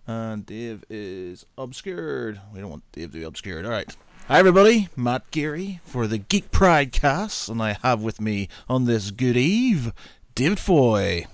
And Dave is obscured. We don't want Dave to be obscured. All right. Hi, everybody. Matt Geary for the Geek Pride cast. And I have with me on this good eve, David Foy.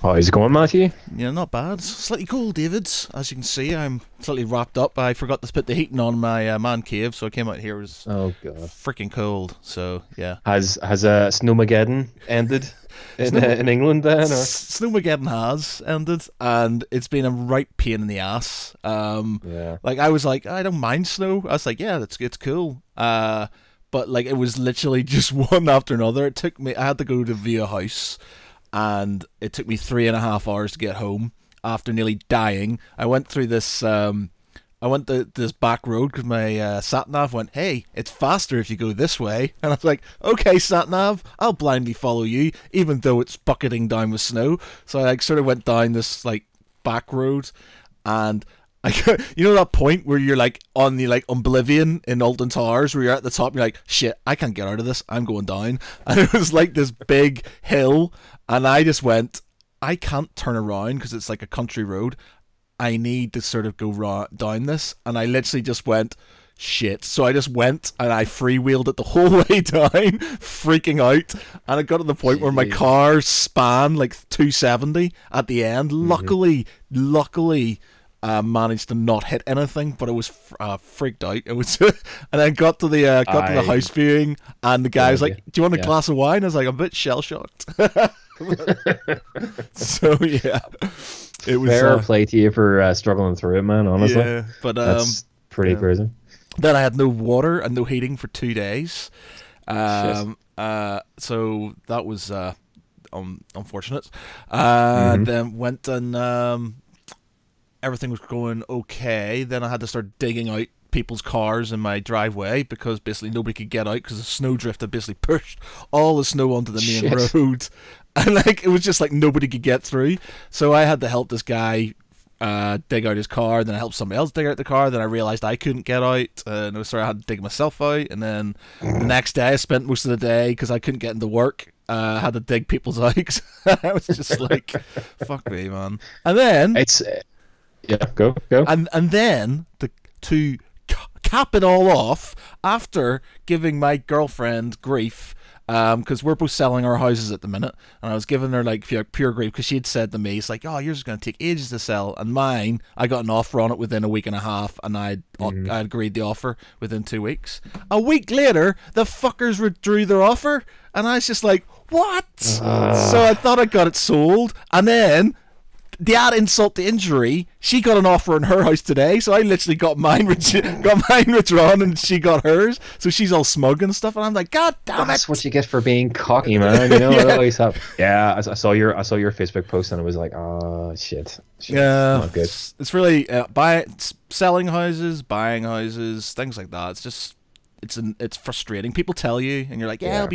How's it going, Matthew? Yeah, not bad. Slightly cold, David. As you can see, I'm slightly wrapped up. I forgot to put the heating on my man cave, so I came out here. It was freaking cold. So, yeah. Has Snowmageddon ended in England then? Or? Snowmageddon has ended, and it's been a right pain in the ass. Yeah. Like, I was like, I don't mind snow. I was like, yeah, it's cool. But, like, it was literally just one after another. It took me, I had to go to view a house, and it took me 3.5 hours to get home after nearly dying. I went through this this back road because my sat nav went, hey, it's faster if you go this way, and I was like, okay, sat nav, I'll blindly follow you even though it's bucketing down with snow. So I like sort of went down this like back road, and you know that point where you're like on the like Oblivion in Alton Towers where you're at the top and you're like, shit, I can't get out of this, I'm going down. And it was like this big hill, and I just went, I can't turn around because it's like a country road. I need to sort of go down this. And I literally just went, shit. So I just went and I freewheeled it the whole way down, freaking out. And it got to the point where my car span like 270 at the end. Luckily, managed to not hit anything, but I was freaked out. It was, and then got to the house viewing, and the guy was like, "Do you want a glass of wine?" I was like, "I'm a bit shell shocked." So yeah, it was fair play to you for struggling through it, man. Honestly, yeah, but that's pretty crazy. Then I had no water and no heating for 2 days. So that was unfortunate. Then went and everything was going okay. Then I had to start digging out people's cars in my driveway because basically nobody could get out because the snowdrift had basically pushed all the snow onto the main road, and like it was just like nobody could get through. So I had to help this guy dig out his car. Then I helped somebody else dig out the car. Then I realized I couldn't get out, and I had to dig myself out. And then the next day I spent most of the day because I couldn't get into work. I had to dig people's out. I was just like, fuck me, man. And then it's go. And then to cap it all off, after giving my girlfriend grief, because we're both selling our houses at the minute, and I was giving her like pure grief because she had said to me, it's like, oh, yours is going to take ages to sell, and mine, I got an offer on it within a week and a half, and I'd agreed the offer within 2 weeks. A week later, the fuckers withdrew their offer, and I was just like, what? So I thought I got it sold, and then the add insult to injury, she got an offer on her house today, so I literally got mine withdrawn and she got hers, so she's all smug and stuff, and I'm like, god damn it. That's what you get for being cocky, man. You know, I always have. Yeah, I saw your Facebook post and I was like, oh shit. Yeah, not good. It's really selling houses, buying houses, things like that. It's just it's frustrating. People tell you, and you're like, yeah,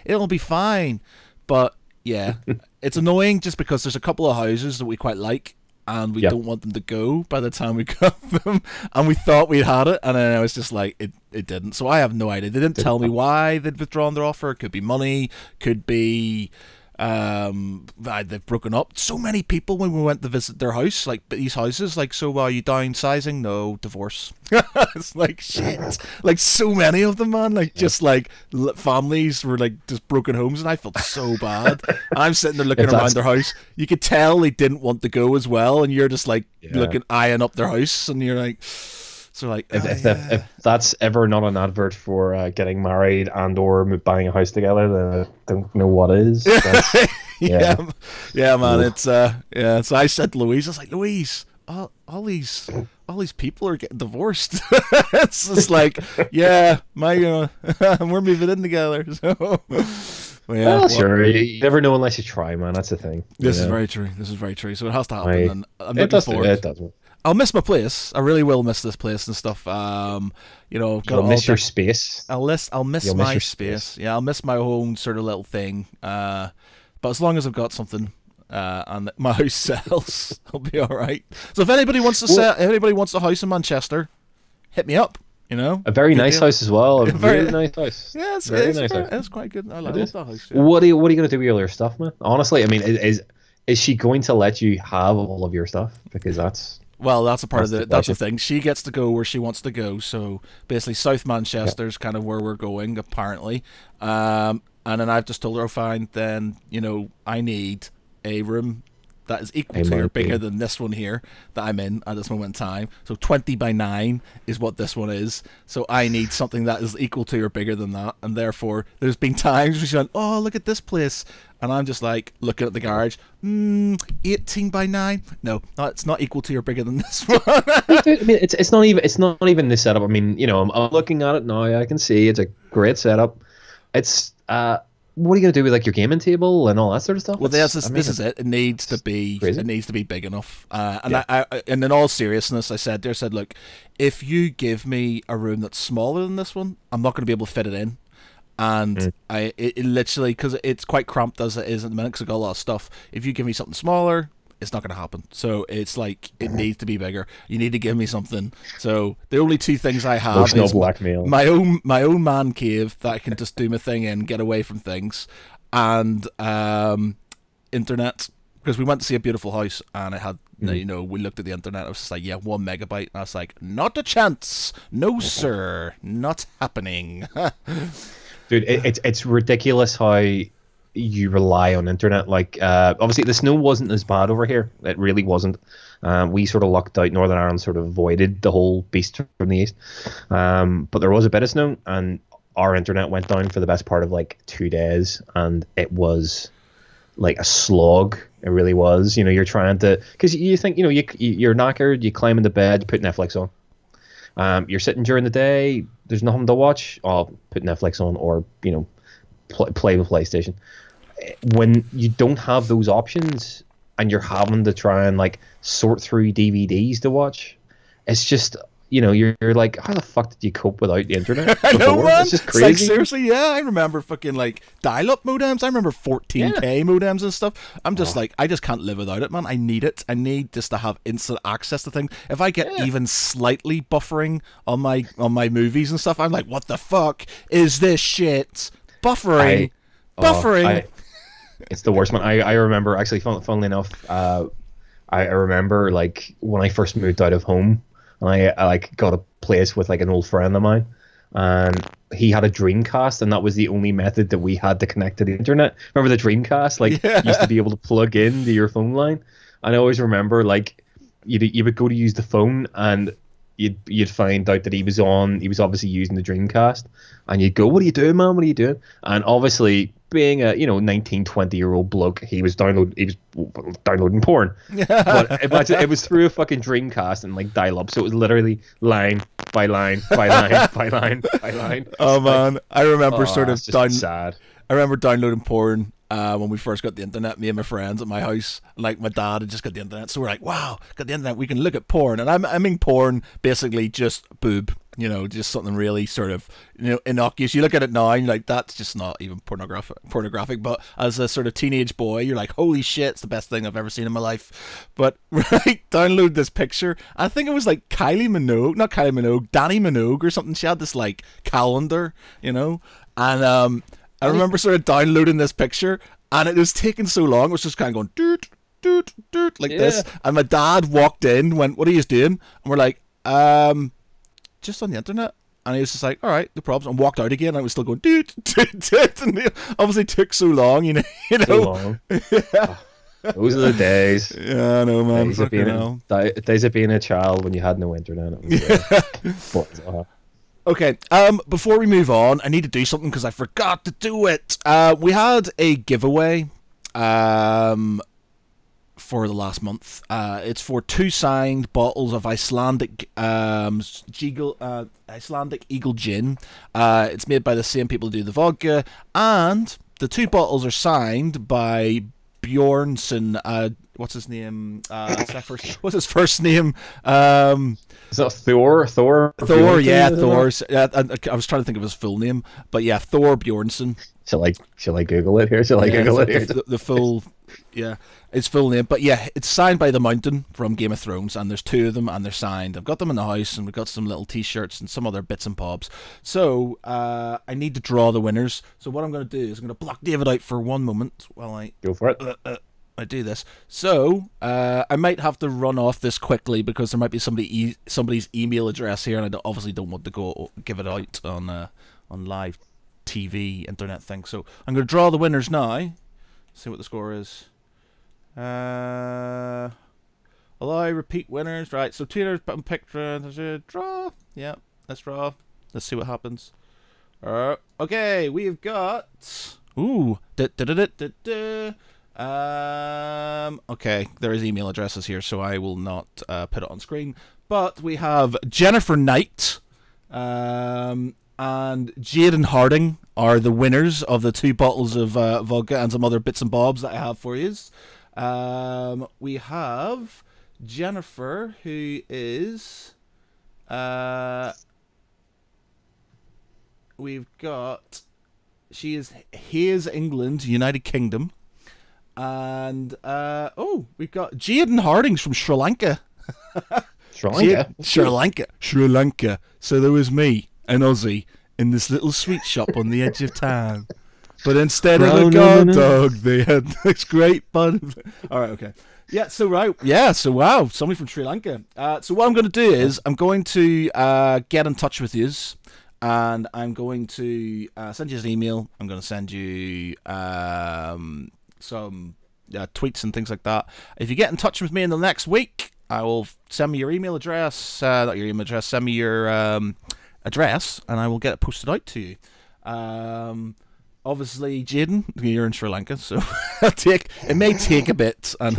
it'll be fine, but yeah, it's annoying just because there's a couple of houses that we quite like, and we don't want them to go by the time we got them, and we thought we had it, and then I was just like, it didn't. So I have no idea. They didn't tell me why they'd withdrawn their offer. It could be money, could be they've broken up. So many people when we went to visit their house, like these houses, like, so are you downsizing? No, divorce. It's like shit, like so many of them, man, like just like families were like just broken homes, and I felt so bad. I'm sitting there looking around their house, you could tell they didn't want to go as well, and you're just like eyeing up their house, and you're like, so like, if that's ever not an advert for getting married and or buying a house together, then I don't know what is. Yeah, man. It's So I said to Louise, I was like, Louise, all these people are getting divorced. It's just like, yeah, we're moving in together. So well, sure. You never know unless you try, man. That's the thing. This is very true. So it has to happen. And I'm looking forward. It does. I'll miss my place. I really will miss this place and stuff. You'll miss your space. I'll miss my space. Yeah, I'll miss my own sort of little thing. But as long as I've got something and my house sells, I'll be all right. So if anybody wants to sell, anybody wants a house in Manchester, hit me up. You know, a very nice house as well. A very nice house. Yeah, it's quite good. I love that house. Yeah. What are you gonna do with all your stuff, man? Honestly, I mean, is she going to let you have all of your stuff? Because that's Well, that's a part of That's the that's the question. thing. She gets to go where she wants to go. So basically, South Yeah. Manchester's kind of where we're going, apparently. And then I've just told her, oh, fine, then I need a room that is equal Hey, to or bigger Marty. than this one here that I'm in at this moment in time. So 20 by 9 is what this one is. So I need something that is equal to or bigger than that. And therefore, there's been times where she's like, oh, look at this place. And I'm just like looking at the garage. 18 by 9. No, it's not equal to or bigger than this one. I mean, it's not even the setup. I mean, I'm looking at it now. I can see it's a great setup. It's what are you gonna do with like your gaming table and all that sort of stuff? Well, I this mean, is it. It needs to be crazy. big enough. And Yeah. and in all seriousness, I said look, if you give me a room that's smaller than this one, I'm not going to be able to fit it in. And Mm. it literally, because it's quite cramped as it is at the minute, because I've got a lot of stuff. If you give me something smaller, it's not going to happen. So it's like it needs to be bigger. You need to give me something. So the only two things I have Emotional is blackmail. my own man cave that I can just do my thing in, get away from things, and internet, because we went to see a beautiful house and it had Mhm. we looked at the internet. I was just like, yeah, 1 megabyte. And I was like, not a chance, no sir, not happening. Dude, it's ridiculous how you rely on internet. Like, obviously the snow wasn't as bad over here. It really wasn't. We sort of lucked out. Northern Ireland sort of avoided the whole beast from the east. But there was a bit of snow, and our internet went down for the best part of like 2 days, and it was like a slog. It really was. You're trying to, because you think, you're knackered, you climb into bed, you put Netflix on. You're sitting during the day, there's nothing to watch. I'll put Netflix on, or play with PlayStation. When you don't have those options and you're having to try and like sort through DVDs to watch, it's just you're like, how the fuck did you cope without the internet I know, before? man. It's just It's like, crazy. seriously, yeah. I remember fucking like dial-up modems. I remember Yeah. 14K modems and stuff. I'm just Oh, like, I just can't live without it, man. I need it. I need just to have instant access to things. If I get yeah. even slightly buffering on my movies and stuff, I'm like, what the fuck is this shit? Buffering, I oh, buffering. it's the worst, man. I remember, actually, funnily enough, I remember like when I first moved out of home, and I like got a place with like an old friend of mine, and he had a Dreamcast, and that was the only method that we had to connect to the internet. Remember the Dreamcast? Like, you used to Yeah. be able to plug into your phone line. And I always remember like you would go to use the phone, and you'd find out that he was obviously using the Dreamcast, and you'd go, what are you doing, man? What are you doing? And obviously, being a 19, 20-year-old bloke, he was downloading porn. But imagine it was through a fucking Dreamcast and like dial up, so it was literally line by line by line by line by line. Oh Like, man, I remember sort it's of just sad. I remember downloading porn when we first got the internet, me and my friends at my house. Like, my dad had just got the internet, so we're like, wow, got the internet, we can look at porn. And I mean porn, basically just boob, just something really sort of, innocuous. You look at it now and you're like, that's just not even pornographic. But as a sort of teenage boy, you're like, holy shit, it's the best thing I've ever seen in my life. But, right, download this picture. I think it was like Kylie Minogue, not Kylie Minogue, Danny Minogue or something. She had this like calendar, and I remember sort of downloading this picture, and it was taking so long. It was just kind of going doot doot doot like this. Yeah. And my dad walked in, went, "What are you doing?" And we're like, just on the internet." And he was just like, "All right, no problems," and walked out again. And I was still going doot doot doot, and it obviously took so long, you So know. long. Those are the days. Yeah, I know, man. Days of Fucking being hell. days of being a child when you had no internet. It was, Okay, before we move on, I need to do something because I forgot to do it. We had a giveaway for the last month. It's for 2 signed bottles of Icelandic Icelandic Eagle Gin. It's made by the same people who do the vodka, and the 2 bottles are signed by Bjornsson. What's his name? What's his first name? is that Thor? Thor, yeah, Thor. Thor. I was trying to think of his full name, but yeah, Thor Bjornsson. Shall I Google it here? Shall I Yeah, Google it here? the full, yeah, it's full name. But yeah, it's signed by the Mountain from Game of Thrones, and there's 2 of them, and they're signed. I've got them in the house, and we've got some little T-shirts and some other bits and bobs. So I need to draw the winners. So what I'm going to do is I'm going to block David out for one moment while I Go for it. I do this. So I might have to run off this quickly because there might be somebody's email address here, and I obviously don't want to go give it out on live TV internet thing. So I'm going to draw the winners now. See what the score is. Allow repeat winners. Right. So Taylor's picked. Draw. Yeah. Let's draw. Let's see what happens. Okay. We've got. Ooh. Okay, there is email addresses here, so I will not put it on screen. But we have Jennifer Knight and Jaden Harding are the winners of the 2 bottles of vodka and some other bits and bobs that I have for you. We have Jennifer, who is... we've got... She is Hayes, England, United Kingdom. And, we've got Jaden Hardings from Sri Lanka. Sri Lanka? Sri Lanka. So there was me, an Aussie, in this little sweet shop on the edge of town. But instead of a guard dog, they had this great bun. All right, okay. Yeah, so wow, somebody from Sri Lanka. So what I'm going to do is I'm going to get in touch with you, and I'm going to send you an email. I'm going to send you some tweets and things like that. If you get in touch with me in the next week, I will send me your email address. Not your email address. Send me your address, and I will get it posted out to you. Obviously, Jaden, you're in Sri Lanka, so it may take a bit, and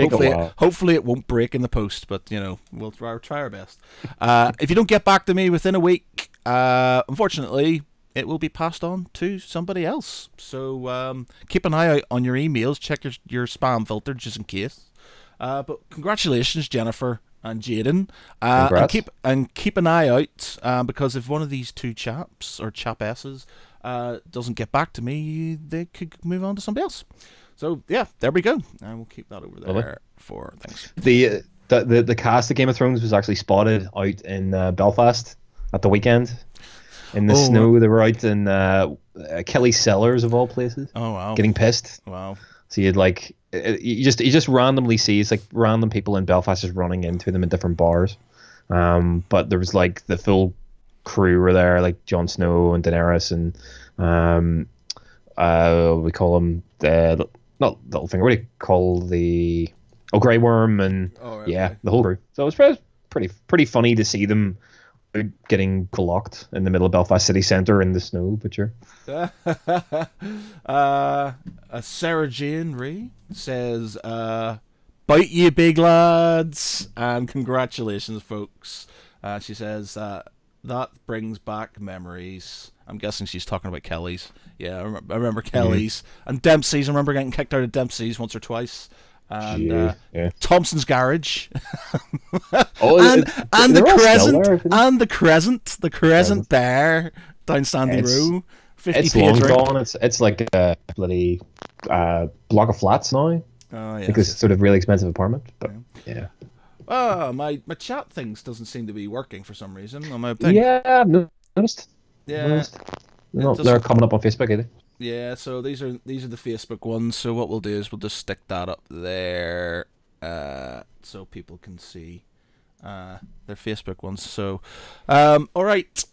hopefully it won't break in the post. But we'll try our best. If you don't get back to me within a week, unfortunately, it will be passed on to somebody else. So keep an eye out on your emails. Check your spam filter just in case. But congratulations, Jennifer and Jaden. And keep an eye out because if one of these 2 chaps or chapesses doesn't get back to me, they could move on to somebody else. So yeah, there we go. And we'll keep that over there for things. The cast of Game of Thrones was actually spotted out in Belfast at the weekend. In the snow, they were out in Kelly Cellars of all places. Oh wow! Getting pissed. Wow. So you'd you just randomly see it's like random people in Belfast just running into them in different bars. But there was like the full crew were there, like Jon Snow and Daenerys and we call them not Littlefinger. What do you call the Grey Worm and the whole crew. So it was pretty funny to see them getting clocked in the middle of Belfast city centre in the snow, but sure. Sarah Jane Ree says, "Bite ye big lads," and congratulations, folks. She says that brings back memories. I'm guessing she's talking about Kelly's. Yeah, I remember Kelly's and Dempsey's. I remember getting kicked out of Dempsey's once or twice. And Thompson's Garage, and the Crescent Bar down Sandy Row. 50p it's long gone. It's like a bloody block of flats now. Oh yeah, because it's sort of really expensive apartment. But yeah. Oh, my chat things doesn't seem to be working for some reason on my thing. Yeah, I've noticed. Yeah, they're coming up on Facebook either. Yeah, so these are the Facebook ones. So what we'll do is we'll just stick that up there, so people can see their Facebook ones. So, all right.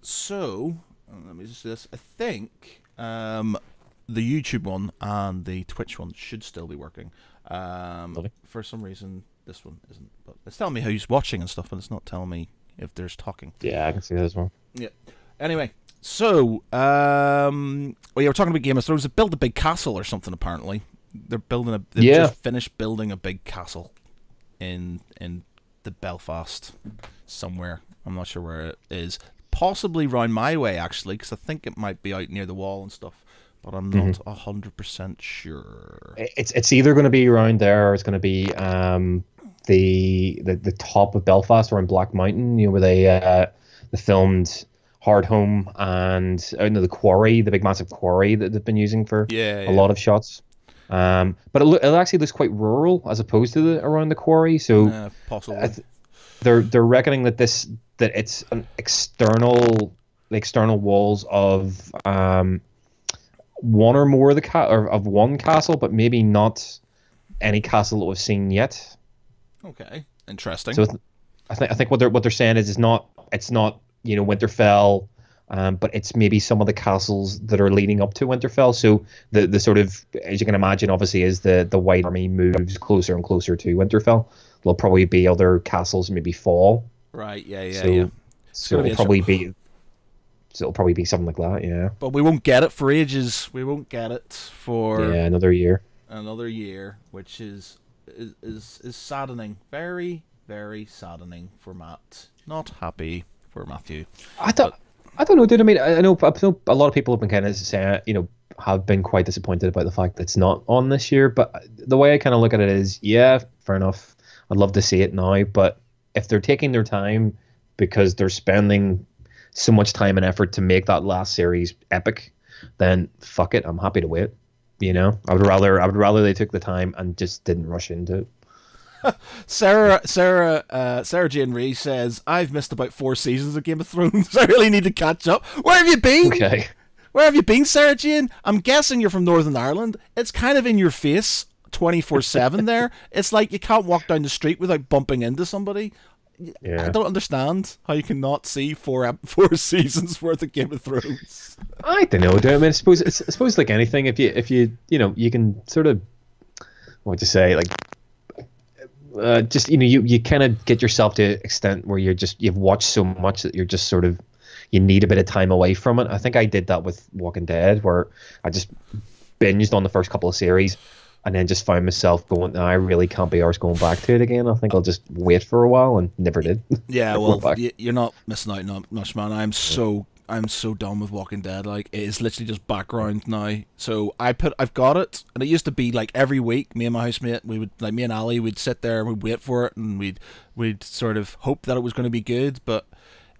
So let me just do this. I think the YouTube one and the Twitch one should still be working. For some reason, this one isn't. But it's telling me who's watching and stuff, but it's not telling me if there's talking. Yeah, I can see that as well. Yeah. Anyway. So, you were talking about Game of Thrones. They built a big castle or something. Apparently, they've just finished building a big castle in the Belfast somewhere. I'm not sure where it is. Possibly round my way actually, because I think it might be out near the wall and stuff. But I'm not 100% sure. It's either going to be around there or it's going to be the top of Belfast or in Black Mountain. Where they filmed Hard Home and the quarry, the big massive quarry that they've been using for a lot of shots. But it actually looks quite rural as opposed to around the quarry. So possibly they're reckoning that it's an external walls of one or more of the or of one castle, but maybe not any castle that we've seen yet. Okay, interesting. So I think what they're saying is it's not Winterfell, but it's maybe some of the castles that are leading up to Winterfell. So the sort of, as you can imagine, obviously, as the White Army moves closer and closer to Winterfell, there'll probably be other castles maybe fall. Right. Yeah. Yeah. So yeah. so it'll probably be something like that. Yeah. But we won't get it for ages. We won't get it for Yeah, another year. Which is saddening. Very, very saddening for Matt. Not happy for Matthew. I don't know, dude. I mean, I know a lot of people have been kind of saying, have been quite disappointed about the fact that it's not on this year. But the way I kind of look at it is, yeah, fair enough. I'd love to see it now, but if they're taking their time because they're spending so much time and effort to make that last series epic, then fuck it. I'm happy to wait. I would rather they took the time and just didn't rush into it. Sarah Jane Ree says, I've missed about 4 seasons of Game of Thrones. I really need to catch up. Where have you been? Okay. Where have you been, Sarah Jane? I'm guessing you're from Northern Ireland. It's kind of in your face 24/7 there. It's like you can't walk down the street without bumping into somebody. Yeah. I don't understand how you cannot see 4 seasons worth of Game of Thrones. I don't know, dude. I mean, I suppose like anything, if you you can sort of, what to say, like, just you kind of get yourself to an extent where you've watched so much that you're just sort of, you need a bit of time away from it. I think I did that with Walking Dead, where I just binged on the first couple of series and then just found myself going, no, I really can't be arsed going back to it again. I think I'll just wait for a while, and never did. Yeah, well, you're not missing out on much, man. I'm so done with Walking Dead. Like, it is literally just background now. So I've got it, and it used to be like every week, me and my housemate, we would, like, me and Ali, we'd sit there and we'd wait for it, and we'd sort of hope that it was going to be good, but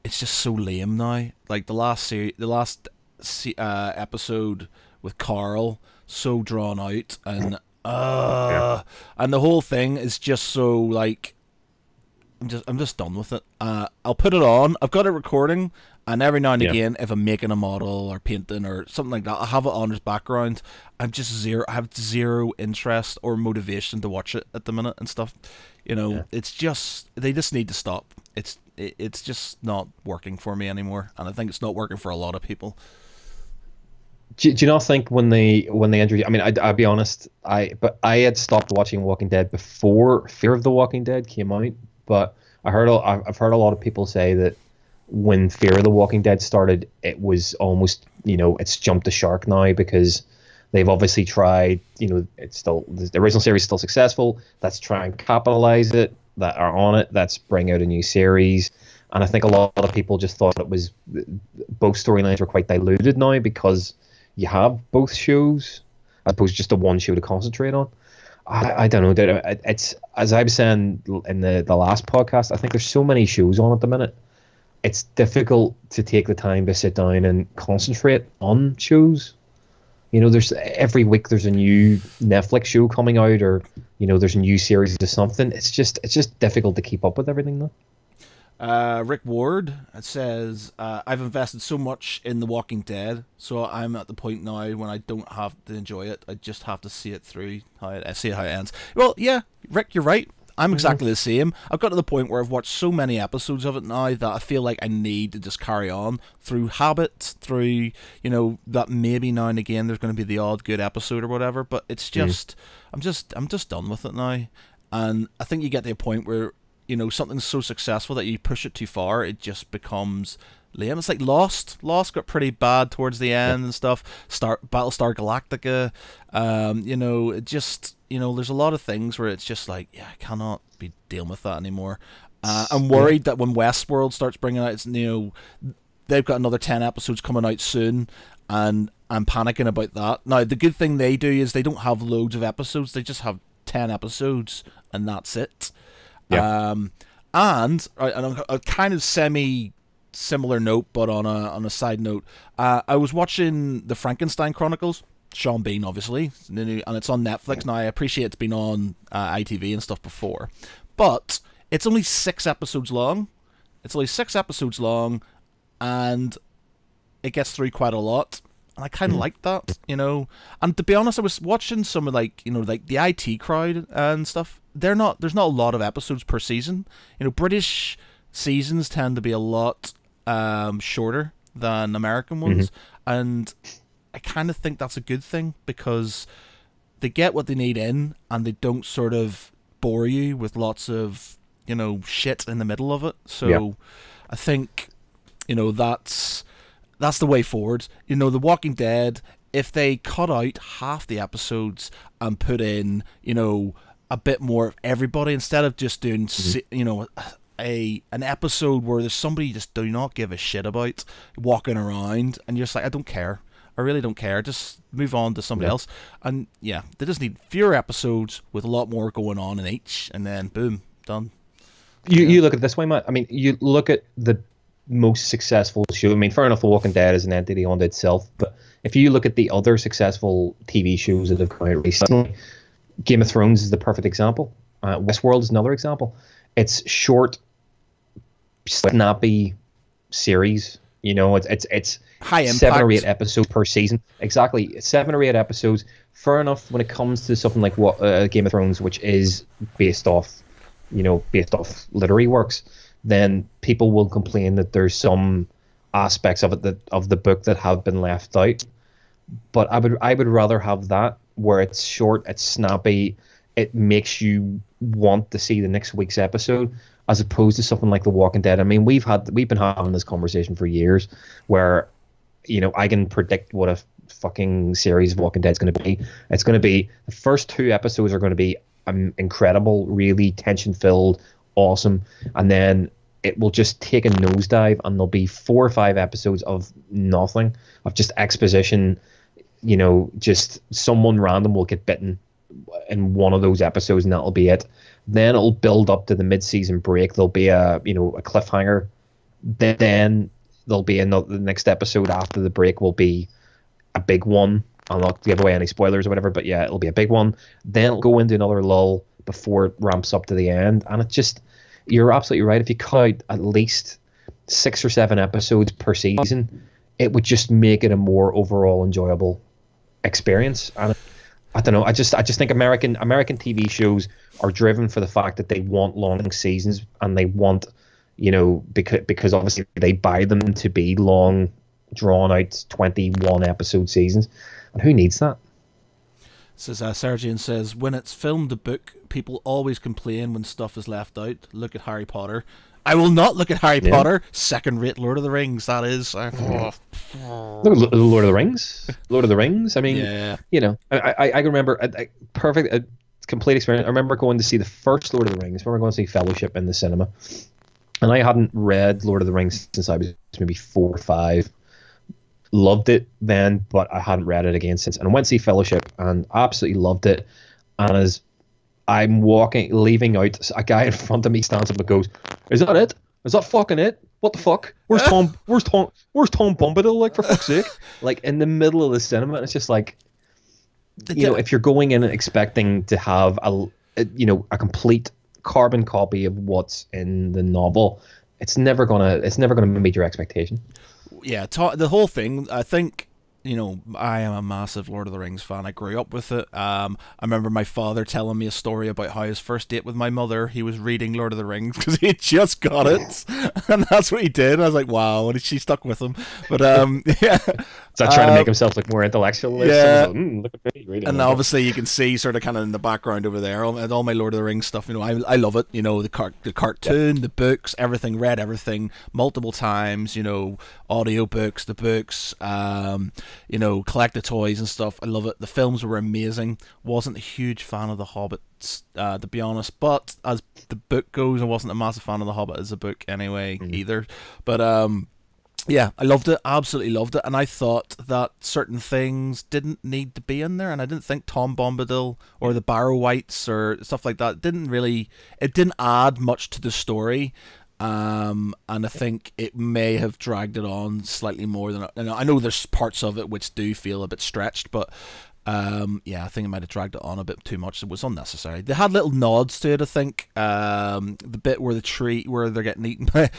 it's just so lame now. Like the last episode with Carl, so drawn out, and and the whole thing is just so, like, I'm just done with it. I'll put it on. I've got it recording, and every now and again, if I'm making a model or painting or something like that, I have it on as background. I have zero interest or motivation to watch it at the minute and stuff. It's just, they just need to stop. It's just not working for me anymore, and I think it's not working for a lot of people. Do you not think when they introduced? I mean, I'll be honest. I had stopped watching Walking Dead before Fear of the Walking Dead came out, but I've heard a lot of people say that when Fear of the Walking Dead started, it was almost, it's jumped the shark now, because they've obviously tried. It's still, the original series is still successful. Let's try and capitalize it. That are on it. Let's bring out a new series. And I think a lot of people just thought it was, both storylines were quite diluted now, because you have both shows as opposed to just the one show to concentrate on. I don't know. It's, as I was saying in the last podcast, I think there's so many shows on at the minute. It's difficult to take the time to sit down and concentrate on shows. There's every week there's a new Netflix show coming out, or there's a new series of something. It's just difficult to keep up with everything though. Rick Ward says, I've invested so much in The Walking Dead, so I'm at the point now when I don't have to enjoy it. I just have to see it through, see how it ends. Well, yeah, Rick, you're right. I'm exactly the same. I've got to the point where I've watched so many episodes of it now that I feel like I need to just carry on through habit, through, that maybe now and again there's going to be the odd good episode or whatever, but it's just, I'm just done with it now. And I think you get to a point where, something's so successful that you push it too far, it just becomes lame. It's like Lost. Lost got pretty bad towards the end and stuff. Battlestar Galactica. It just, there's a lot of things where it's just like, yeah, I cannot be dealing with that anymore. I'm worried that when Westworld starts bringing out, they've got another 10 episodes coming out soon, and I'm panicking about that. Now, the good thing they do is they don't have loads of episodes. They just have 10 episodes, and that's it. Yeah. And a kind of similar note, but on a side note, I was watching the Frankenstein Chronicles, Sean Bean, obviously, and it's on Netflix now. I appreciate it's been on ITV and stuff before, but it's only 6 episodes long. And it gets through quite a lot. And I kind of like that, you know. And to be honest, I was watching some of like, you know, like the IT crowd and stuff. There's not a lot of episodes per season. You know, British seasons tend to be a lot shorter than American ones, and I kind of think that's a good thing because they get what they need in, and they don't sort of bore you with lots of, you know, shit in the middle of it. So I think, you know, that's the way forward. You know, The Walking Dead, if they cut out half the episodes and put in, you know, a bit more of everybody instead of just doing, you know, an episode where there's somebody you just do not give a shit about walking around, and you're just like, I don't care. I really don't care. Just move on to somebody else. And yeah, they just need fewer episodes with a lot more going on in each, and then boom, done. You look at it this way, Matt. I mean, you look at the most successful show. I mean, fair enough, The Walking Dead is an entity unto itself, but if you look at the other successful TV shows that have come out recently, Game of Thrones is the perfect example. Westworld is another example. It's short, snappy series. You know, it's high impact. 7 or 8 episodes per season. Exactly, 7 or 8 episodes. Fair enough when it comes to something like what Game of Thrones, which is based off literary works. Then people will complain that there's some aspects of it of the book that have been left out. But I would rather have that where it's short, it's snappy, it makes you want to see the next week's episode, as opposed to something like The Walking Dead. I mean, we've been having this conversation for years, where, you know, I can predict what a fucking series of Walking Dead is going to be. It's going to be, the first 2 episodes are going to be incredible, really tension filled, awesome, and then it will just take a nosedive, and there'll be 4 or 5 episodes of nothing, of just exposition. You know, just someone random will get bitten in one of those episodes, and that'll be it. Then it'll build up to the mid-season break. There'll be a cliffhanger. Then there'll be the next episode after the break will be a big one. I'll not give away any spoilers or whatever, but yeah, it'll be a big one. Then it'll go into another lull before it ramps up to the end. And it just, you're absolutely right. If you cut out at least 6 or 7 episodes per season, it would just make it a more overall enjoyable experience. And I don't know. I just think American TV shows are driven for the fact that they want long seasons, and they want, you know, because obviously they buy them to be long, drawn out 21 episode seasons, and who needs that? Says Sergian says, when it's filmed a book, people always complain when stuff is left out. Look at Harry Potter. I will not look at Harry Potter. Second-rate Lord of the Rings, that is. Look at Lord of the Rings. Lord of the Rings. I mean, you know, I can remember a complete experience. I remember going to see the first Lord of the Rings. I remember going to see Fellowship in the cinema, and I hadn't read Lord of the Rings since I was maybe 4 or 5. Loved it then, but I hadn't read it again since. And I went to see Fellowship and absolutely loved it. And as I'm leaving out, a guy in front of me stands up and goes, "Is that it? Is that fucking it? What the fuck? Where's Tom Bombadil? Like, for fuck's sake!" Like, in the middle of the cinema, and it's just like, you know, if you're going in and expecting to have a complete carbon copy of what's in the novel, it's never gonna meet your expectation. Yeah, the whole thing, I think, you know, I am a massive Lord of the Rings fan. I grew up with it. I remember my father telling me a story about how his first date with my mother, he was reading Lord of the Rings because he had just got it, and that's what he did. I was like, wow, and she stuck with him. But yeah, is that trying to make himself look more intellectual? Yeah, like, look at me reading. And obviously you can see sort of kind of in the background over there, all my Lord of the Rings stuff. You know, I love it. You know, the cartoon, the books, everything. Read everything multiple times. You know, audio books, the books. You know, collect the toys and stuff. I love it. The films were amazing. Wasn't a huge fan of The Hobbit, to be honest. But as the book goes, I wasn't a massive fan of The Hobbit as a book anyway either. But yeah, I loved it. Absolutely loved it. And I thought that certain things didn't need to be in there. And I didn't think Tom Bombadil or the Barrow-wights or stuff like that it didn't add much to the story. And I think it may have dragged it on slightly more than I know. There's parts of it which do feel a bit stretched, but Yeah, I think it might have dragged it on a bit too much. It was unnecessary. They had little nods to it, I think. The bit where where they're getting eaten by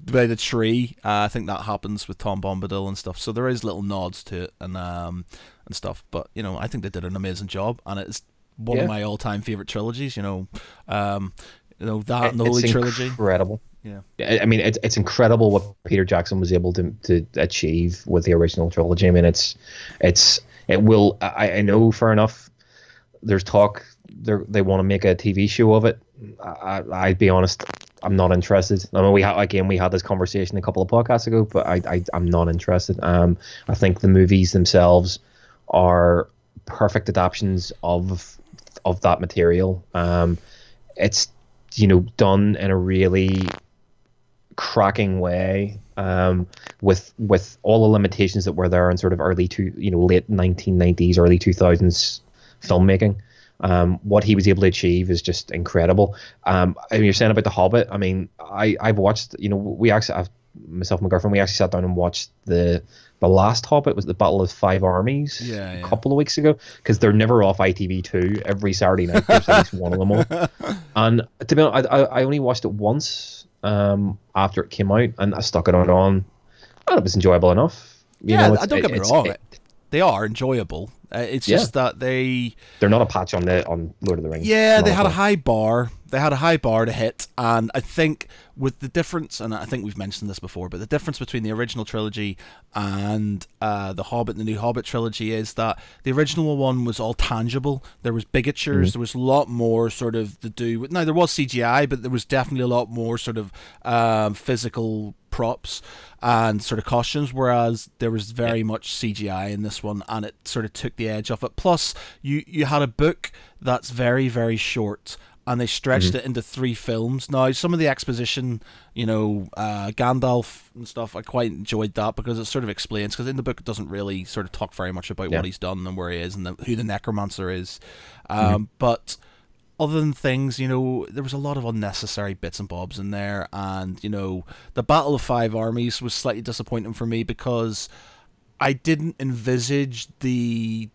by the tree. I think that happens with Tom Bombadil and stuff. So there is little nods to it and stuff. But I think they did an amazing job, and it's one of my all-time favorite trilogies. That and the Holy Trilogy. Incredible. Yeah, I mean, it's incredible what Peter Jackson was able to achieve with the original trilogy. I mean, it will. I know, fair enough. There's talk they want to make a TV show of it. I'd be honest, I'm not interested. I mean, we had this conversation a couple of podcasts ago, but I'm not interested. I think the movies themselves are perfect adaptations of that material. It's done in a really cracking way, with all the limitations that were there in sort of late 1990s, early 2000s filmmaking. What he was able to achieve is just incredible. And you're saying about The Hobbit. I mean, I've watched. Myself and my girlfriend, we actually sat down and watched the last Hobbit. Was the Battle of Five Armies a couple of weeks ago, because they're never off ITV2. Every Saturday night there's at least one of them on. And to be honest, I only watched it once after it came out, and I stuck it on. And it was enjoyable enough. Don't get me wrong. They are enjoyable. It's just that they're not a patch on Lord of the Rings. Yeah, they had a high bar. They had a high bar to hit, and I think with the difference, and I think we've mentioned this before, but the difference between the original trilogy and the Hobbit and the new Hobbit trilogy is that the original one was all tangible. There was bigatures. There was a lot more sort of to do with. Now there was CGI, but there was definitely a lot more sort of physical props and sort of costumes, whereas there was very much CGI in this one, and it sort of took the edge off it. Plus, you had a book that's very, very short, and they stretched it into 3 films. Now, some of the exposition, Gandalf and stuff, I quite enjoyed that because it sort of explains, because in the book it doesn't really sort of talk very much about what he's done and where he is and who the necromancer is. But other than things, there was a lot of unnecessary bits and bobs in there, and the Battle of Five Armies was slightly disappointing for me because I didn't envisage the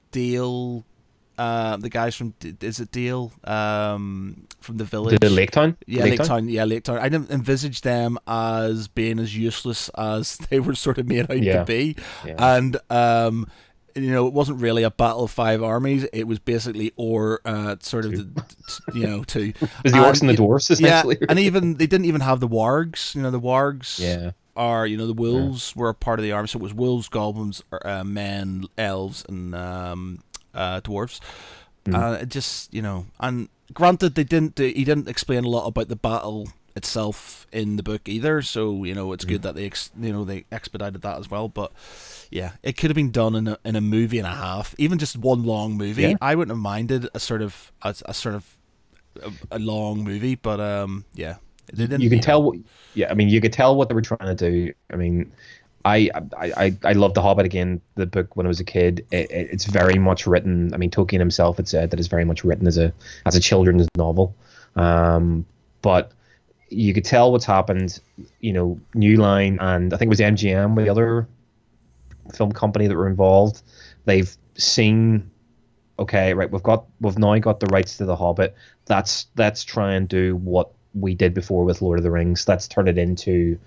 guys from, is it Dale from the village, the Lake Town? Lake Town. I didn't envisage them as being as useless as they were sort of made out to be, and it wasn't really a battle of 5 armies. It was basically to It was the orcs and the dwarves, essentially. Yeah, and they didn't even have the wargs. The wargs are, the wolves were a part of the army. So it was wolves, goblins, men, elves, and dwarves. It just, and granted, he didn't explain a lot about the battle itself in the book either. So it's good that they expedited that as well. But yeah, it could have been done in a movie and a half, even just one long movie. Yeah. I wouldn't have minded a long movie, but they didn't. You can tell. I mean, you could tell what they were trying to do. I mean, I loved The Hobbit again, the book, when I was a kid. It's very much written. I mean, Tolkien himself had said that it's very much written as a children's novel. But you could tell what's happened. New Line, and I think it was MGM, with the other film company that were involved. They've seen, okay, right, we've now got the rights to The Hobbit. Let's try and do what we did before with Lord of the Rings. Let's turn it into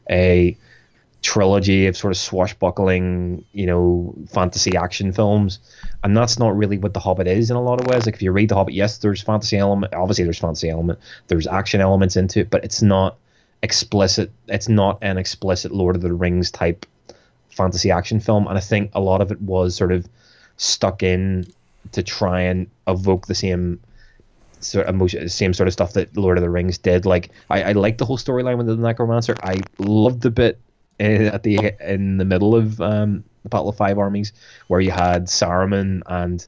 a trilogy of sort of swashbuckling, fantasy action films. And that's not really what The Hobbit is in a lot of ways. Like, if you read The Hobbit, yes, there's fantasy element. Obviously, there's fantasy element. There's action elements into it, but it's not explicit. It's not an explicit Lord of the Rings type fantasy action film. And I think a lot of it was sort of stuck in to try and evoke the same sort of emotion, same sort of stuff that Lord of the Rings did. Like, I liked the whole storyline with the Necromancer. I loved the bit in the middle of the Battle of Five Armies, where you had Saruman and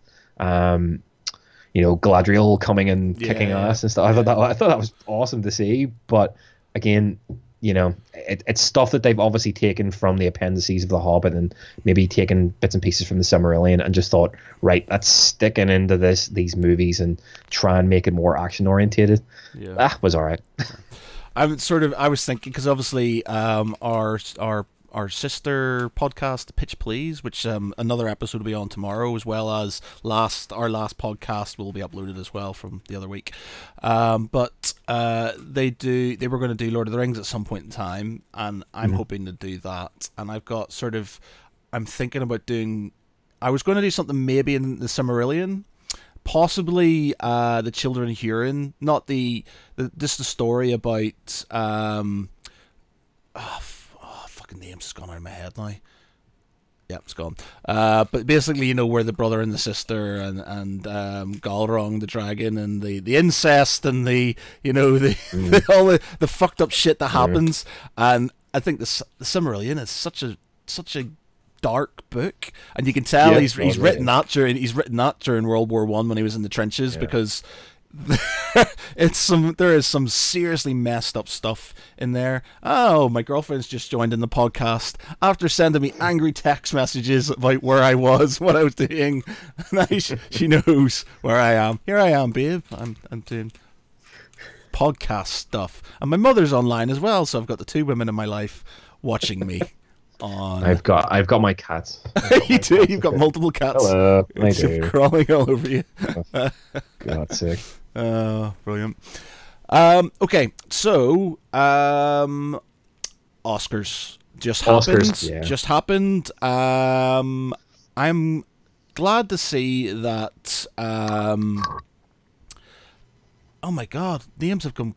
Galadriel coming and kicking ass and stuff. I thought that was awesome to see. But again, it's stuff that they've obviously taken from the appendices of The Hobbit, and maybe taken bits and pieces from the Silmarillion, and just thought, right, let's stick it into these movies and try and make it more action orientated. That was all right. I was thinking, because obviously our our sister podcast, Pitch Please, which another episode will be on tomorrow, as well as our last podcast will be uploaded as well from the other week. But they were going to do Lord of the Rings at some point in time, and I'm hoping to do that. And I've got I'm thinking about doing. I was going to do something maybe in the Silmarillion. Possibly the Children of Hurin, not just the story about fucking name's just gone out of my head now. Yeah, it's gone. But basically, where the brother and the sister and Galrong the dragon and the incest and the all the fucked up shit that happens. And I think the Silmarillion is such a dark book, and you can tell he's written that during World War I when he was in the trenches, because there is some seriously messed up stuff in there. Oh, my girlfriend's just joined in the podcast after sending me angry text messages about where I was, what I was doing. Now she knows where I am. Here I am, babe. I'm doing podcast stuff, and my mother's online as well, so I've got the two women in my life watching me. I've got my cats. You do. You've got multiple cats. Hello, I do. Crawling all over you. God's sake. Oh, brilliant. Okay, so Oscars just happened. Just happened. I'm glad to see that. Oh my God, names have come.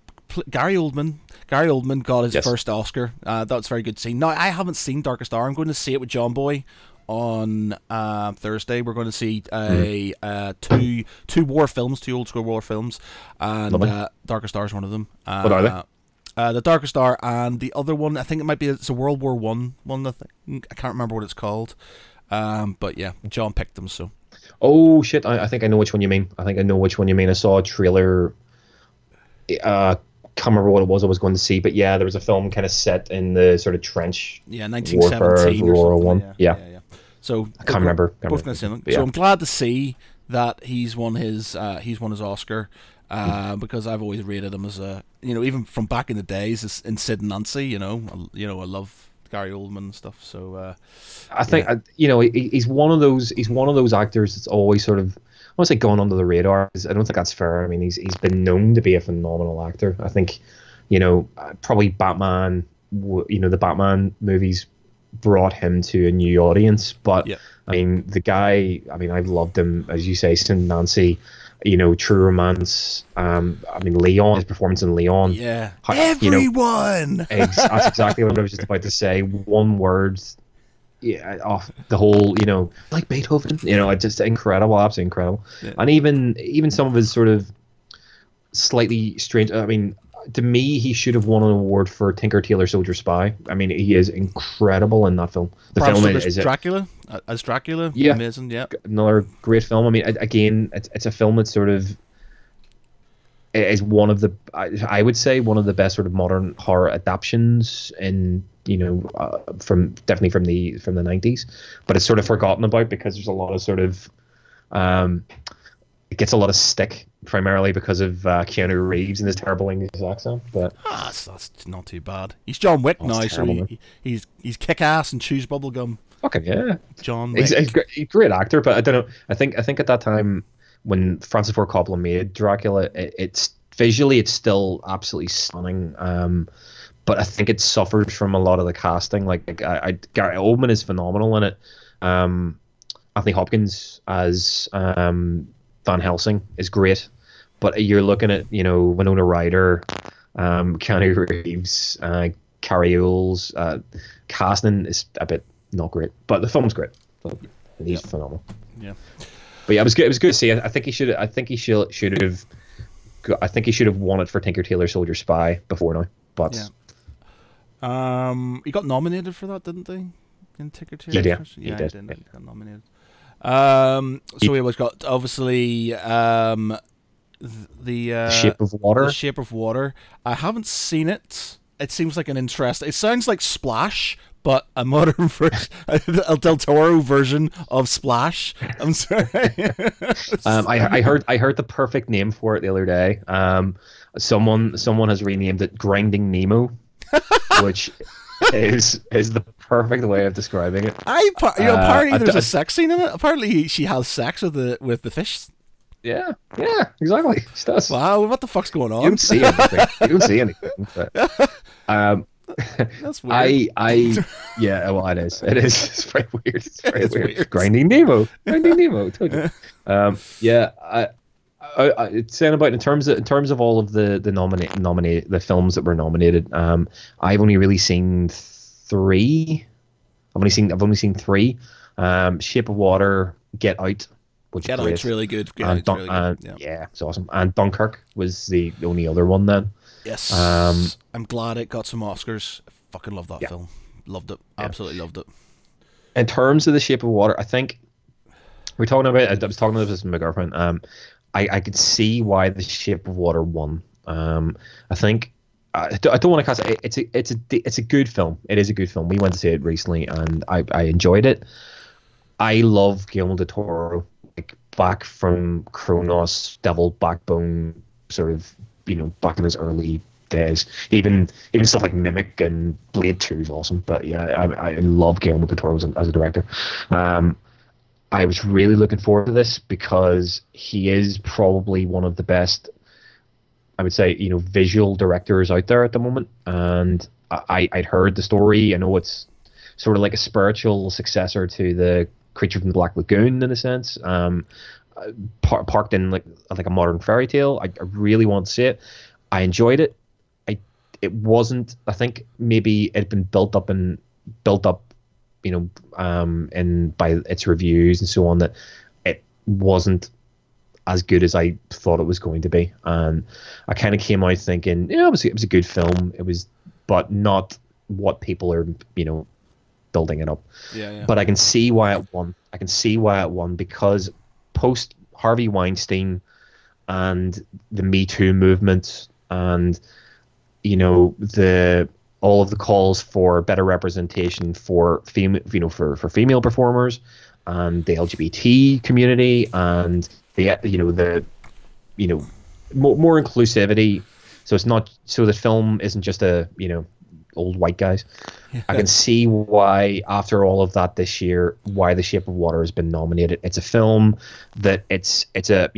Gary Oldman got his first Oscar. That's very good to see. Now, I haven't seen Darkest Hour. I'm going to see it with John Boy on Thursday. We're going to see two war films, two old school war films, and Darkest Hour is one of them. What are they? The Darkest Hour, and the other one, I think it's a World War One. I can't remember what it's called. But yeah, John picked them. So. Oh shit! I think I know which one you mean. I saw a trailer. Can't remember what it was I was going to see, but yeah, there was a film kind of set in the sort of trench. Yeah, 1917 warfare, or something. One. Yeah. So I can't remember. Both going to see them. So I'm glad to see that he's won his Oscar, because I've always rated him as a even from back in the days in Sid and Nancy. I love Gary Oldman and stuff. So I think he's one of those actors that's always sort of. I won't say gone under the radar. I don't think that's fair. I mean, he's been known to be a phenomenal actor. I think, probably Batman. The Batman movies brought him to a new audience. But I mean, the guy. I mean, I've loved him, as you say, Sin Nancy. True Romance. I mean, Leon. His performance in Leon. Yeah. Everyone. That's exactly what I was just about to say. One word. Yeah, off the whole, like Beethoven, it's just incredible, absolutely incredible. Yeah. And even some of his sort of slightly strange. I mean, to me, he should have won an award for Tinker Tailor Soldier Spy. I mean, he is incredible in that film. The film is Dracula, as Dracula. Yeah, amazing. Yeah, another great film. I mean, again, it's a film that sort of is one of the, I would say, one of the best sort of modern horror adaptations in. From the 90s, but it's sort of forgotten about because there's a lot of sort of it gets a lot of stick primarily because of Keanu Reeves and his terrible English accent. But that's not too bad. He's John Wick now, so he's kick ass and chews bubblegum. Fucking yeah, John Wick. He's a great actor, but I don't know. I think at that time when Francis Ford Coppola made Dracula, it's visually it's still absolutely stunning. But I think it suffers from a lot of the casting. Like Gary Oldman is phenomenal in it. Anthony Hopkins as Van Helsing is great. But you're looking at Winona Ryder, Keanu Reeves, Carrie Elwes. Casting is a bit not great, but the film's great. And he's phenomenal. Yeah. But yeah, it was good. It was good to see. I think he should have. I think he should have won it for Tinker Tailor Soldier Spy before now. But. Yeah. He got nominated for that, didn't he? In Tinker Tailor? Yeah, he did. He got nominated. So he was got obviously the Shape of Water. The Shape of Water. I haven't seen it. It seems like an interest. It sounds like Splash, but a modern version, a Del Toro version of Splash. I'm sorry. I heard the perfect name for it the other day. Someone has renamed it Grinding Nemo. Which is the perfect way of describing it. Apparently there's I, a sex scene in it. Apparently she has sex with the fish. yeah, yeah, exactly. She does. Wow, what the fuck's going You on? don't see anything. You don't see anything. But, um, That's weird. yeah. Well, it is. It is. It's very weird. It's very It's weird. weird. Grinding Nemo. Grinding Nemo. Told you. Yeah. It's saying about in terms of all of the films that were nominated. I've only really seen three. I've only seen three. Shape of Water, Get Out, which Get is great. Out's really good. Get And Out's really good. Yeah. yeah, it's awesome. And Dunkirk was the only other one then. Yes. Um, I'm glad it got some Oscars. I fucking love that Yeah. film. Loved it. Yeah. Absolutely loved it. In terms of The Shape of Water, I think we're talking about. I was talking about this with my girlfriend. I could see why The Shape of Water won. I think I don't want to cast it. It's a good film. It is a good film. We went to see it recently, and I enjoyed it. I love Guillermo del Toro, like back from Kronos, Devil Backbone, sort of, back in his early days. Even stuff like Mimic and Blade 2 is awesome. But yeah, I love Guillermo del Toro as a director. I was really looking forward to this because he is probably one of the best, I would say, visual directors out there at the moment. And I'd heard the story. I know it's sort of like a spiritual successor to the Creature from the Black Lagoon in a sense, parked in like a modern fairy tale. I really want to see it. I enjoyed it. It wasn't. I think maybe it had been built up, and by its reviews and so on, that it wasn't as good as I thought it was going to be. And I kind of came out thinking, it was a good film. It was, but not what people are, building it up. Yeah. But I can see why it won. Because post Harvey Weinstein and the Me Too movement, and all of the calls for better representation for female for female performers, and the LGBT community, and more inclusivity. So it's not, so the film isn't just a old white guys. Yeah. I can see why, after all of that this year, why The Shape of Water has been nominated. It's a film that it's a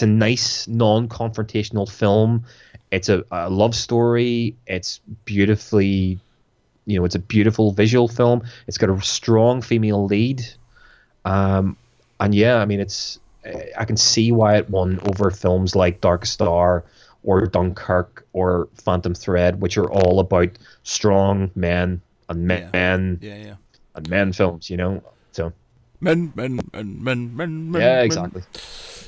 nice non-confrontational film. It's a love story. It's beautifully, it's a beautiful visual film. It's got a strong female lead. And yeah, I mean, I can see why it won over films like Dark Star or Dunkirk or Phantom Thread, which are all about strong men and men and men films, So Men. yeah, exactly.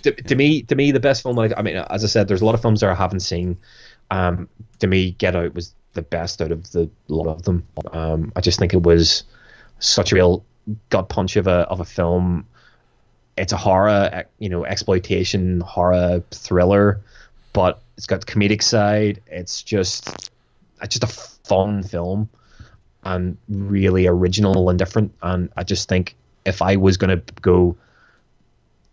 To me, the best film. I mean, as I said, there's a lot of films that I haven't seen. To me, Get Out was the best out of the lot of them. I just think it was such a real gut punch of a film. It's a horror, exploitation horror thriller, but it's got the comedic side. It's just a fun film, and really original and different. And I just think, if I was going to go,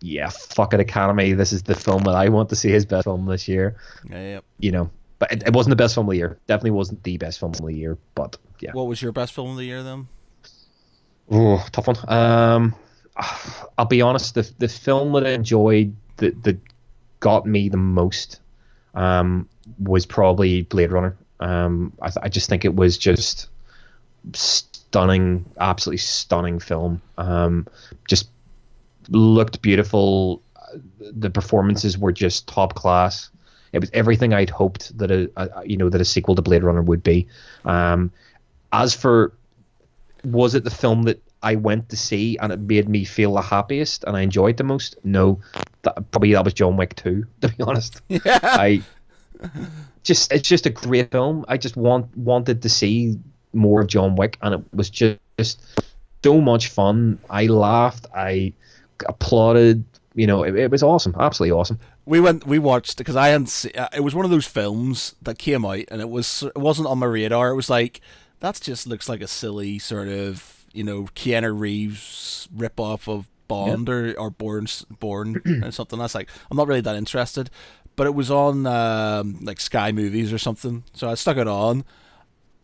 yeah, fuck it, Academy, this is the film that I want to see as best film this year. Yeah. But it wasn't the best film of the year. Definitely wasn't the best film of the year, but yeah. What was your best film of the year then? Oh, tough one. I'll be honest, the film that I enjoyed, that got me the most, was probably Blade Runner. I just think it was just stunning, absolutely stunning film. Just looked beautiful. The performances were just top class. It was everything I'd hoped that a sequel to Blade Runner would be. As for, was it the film that I went to see and it made me feel the happiest and I enjoyed the most? No, probably that was John Wick 2, to be honest. Yeah. It's just a great film. I just wanted to see more of John Wick, and it was just so much fun. I laughed, I applauded. It was awesome, absolutely awesome. We watched, because I hadn't seen, it was one of those films that came out and it wasn't on my radar. It was like, that just looks like a silly sort of Keanu Reeves rip off of Bond, or Bourne or something. That's like, I'm not really that interested. But it was on like Sky Movies or something, so I stuck it on,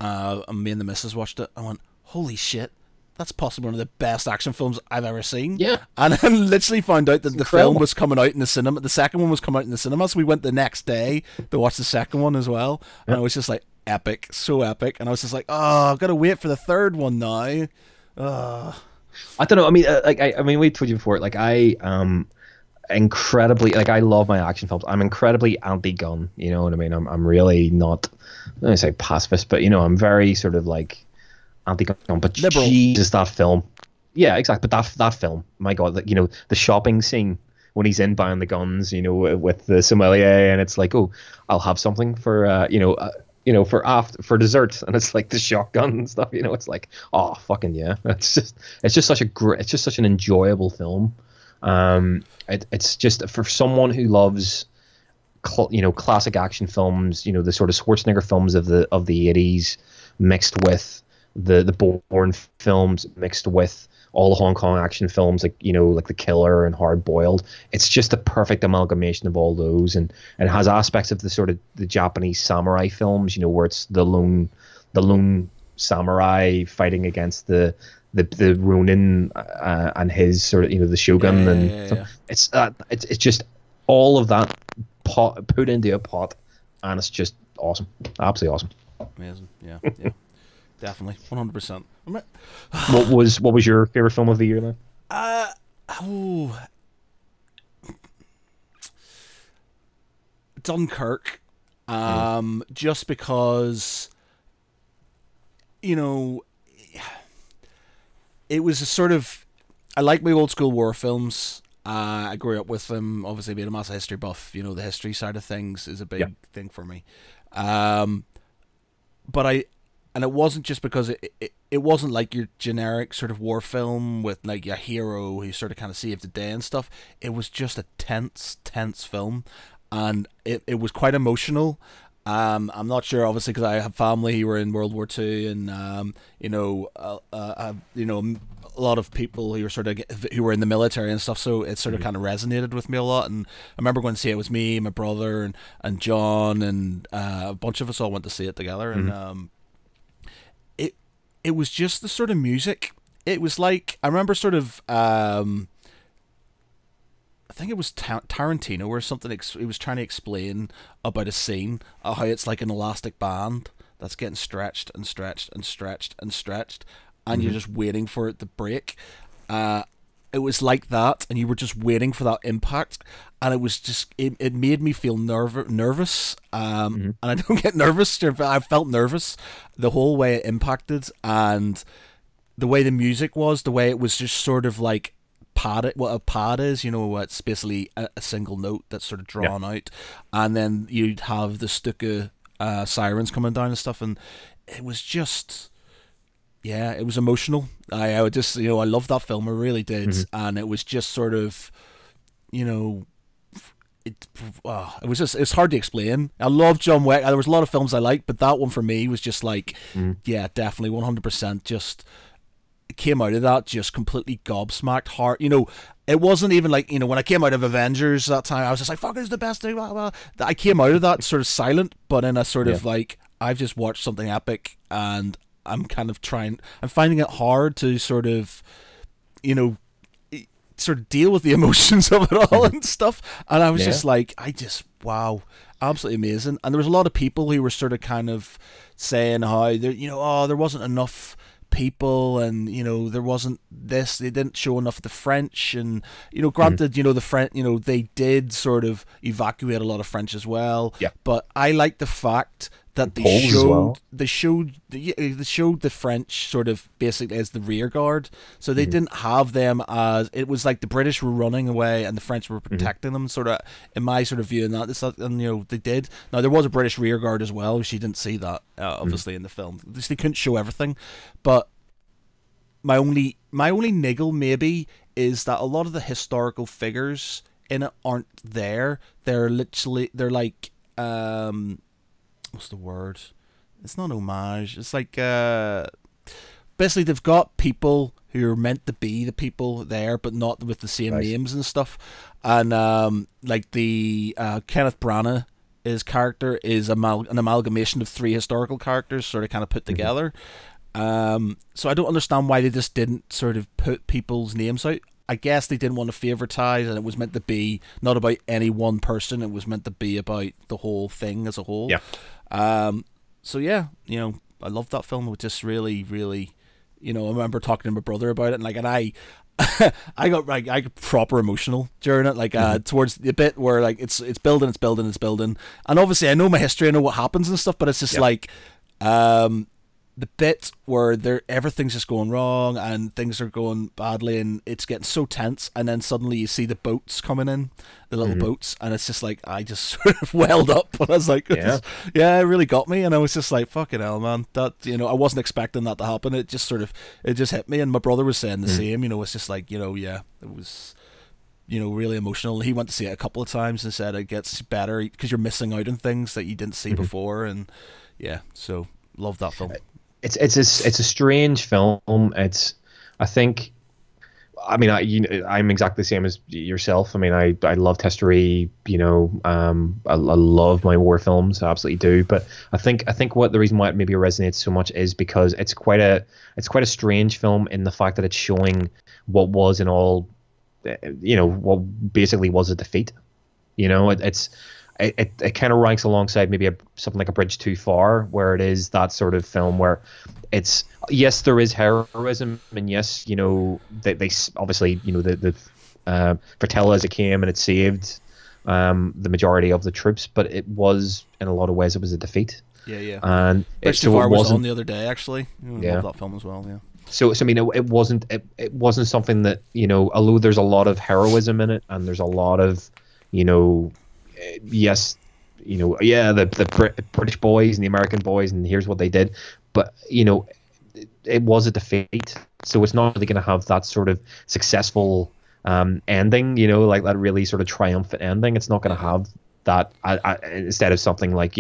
and me and the missus watched it. I went, holy shit, that's possibly one of the best action films I've ever seen. Yeah. And I literally found out that the incredible. film was coming out in the cinema. The second one was coming out in the cinema, so we went the next day to watch the second one as well. And I was just like, epic, so epic. And I was just like, oh, I've got to wait for the third one now. I don't know. I mean, I mean, we told you before. Like, I incredibly, like, I love my action films. I'm incredibly anti-gun. You know what I mean? I'm really not. I don't say pacifist, but I'm very sort of like anti-gun. But liberal. Jesus, that film. Yeah, exactly. But that film, my God, like, the shopping scene when he's in buying the guns, with the sommelier, and it's like, oh, I'll have something for for dessert, and it's like the shotgun and stuff. It's like, oh, fucking yeah. It's just such an enjoyable film. It's just for someone who loves classic action films, the sort of Schwarzenegger films of the 80s, mixed with the Bourne films, mixed with all the Hong Kong action films, like The Killer and Hard Boiled. It's just a perfect amalgamation of all those, and it has aspects of the sort of the Japanese samurai films, where it's the lone samurai fighting against the Ronin and his sort of the Shogun, Yeah. It's just all of that put into a pot, and it's just awesome, absolutely awesome. Amazing, yeah. Definitely, 100%. What was your favorite film of the year then? Dunkirk. Just because, it was a sort of. I like my old school war films. I grew up with them. Obviously, being a massive history buff, the history side of things is a big thing for me. And it wasn't just because it wasn't like your generic sort of war film with like a hero who sort of kind of saved the day and stuff. It was just a tense film, and it was quite emotional. I'm not sure, obviously, because I have family who were in World War II, and a lot of people who were in the military and stuff. So it sort of kind of resonated with me a lot. And I remember going to see it. It was me, my brother, and John, and a bunch of us all went to see it together. And it was just the sort of music. It was like, I remember sort of, I think it was Tarantino or something. He was trying to explain about a scene, how it's like an elastic band that's getting stretched and stretched and stretched and stretched, and you're just waiting for it to break. It was like that, and you were just waiting for that impact, and it was just it made me feel nervous. And I don't get nervous, but I felt nervous the whole way it impacted, and the way the music was, the way it was just sort of like pad. What a pad is, it's basically a single note that's sort of drawn out, and then you'd have the Stuka sirens coming down and stuff, and it was just. Yeah, it was emotional. I would just, I loved that film. I really did, and it was just sort of, it was hard to explain. I love John Wick. There was a lot of films I liked, but that one for me was just like, yeah, definitely 100%. Just came out of that just completely gobsmacked. Heart, it wasn't even like when I came out of Avengers that time, I was just like, "Fuck, it's the best thing." Blah, blah. I came out of that sort of silent, but in a sort of like, I've just watched something epic, and I'm kind of I'm finding it hard to sort of, sort of deal with the emotions of it all and stuff. And I was just like, wow, absolutely amazing. And there was a lot of people who were sort of kind of saying how there wasn't enough people, and there wasn't this, they didn't show enough of the French, and granted, the French, they did sort of evacuate a lot of French as well, but I like the fact that they showed the French sort of basically as the rear guard, so they didn't have them as, it was like the British were running away and the French were protecting them, sort of, in my sort of view. And they did. Now there was a British rear guard as well. She didn't see that obviously in the film. They couldn't show everything, but my only niggle maybe is that a lot of the historical figures in it aren't there. They're like what's the word? It's not homage. It's like basically they've got people who are meant to be the people there, but not with the same names and stuff. And like the Kenneth Branagh his character is an amalgamation of three historical characters, sort of kind of put together. So I don't understand why they just didn't sort of put people's names out. I guess they didn't want to favorize, and it was meant to be not about any one person. It was meant to be about the whole thing as a whole. Yeah. So yeah, I loved that film. It was just really, really, I remember talking to my brother about it, and I I got proper emotional during it, towards the bit where it's building, and obviously I know my history, I know what happens and stuff, but it's just the bit where everything's just going wrong and things are going badly and it's getting so tense, and then suddenly you see the boats coming in, the little boats, and it's just I just sort of welled up, and I was like, it really got me, and I was just like, fucking hell, man, that I wasn't expecting that to happen. It just hit me, and my brother was saying the same. It's just it was really emotional. He went to see it a couple of times and said it gets better because you're missing out on things that you didn't see before, and so love that film. It's a strange film. I'm exactly the same as yourself. I mean, I loved history. I love my war films. I absolutely do. But I think what the reason why it maybe resonates so much is because it's quite a strange film in the fact that it's showing what was in all, what basically was a defeat. It kind of ranks alongside maybe something like A Bridge Too Far, where it is that sort of film where it's, yes, there is heroism, and yes, they obviously, the Fertella as it came and it saved the majority of the troops, but it was, in a lot of ways, it was a defeat. Yeah. And Bridge Too Far was on the other day, actually. I love that film as well. Yeah. So I mean, it wasn't something that, although there's a lot of heroism in it, and there's a lot of, yes, the British boys and the American boys, and here's what they did, but it was a defeat, so it's not really going to have that sort of successful ending, like that really sort of triumphant ending. It's not going to have that. Instead of something like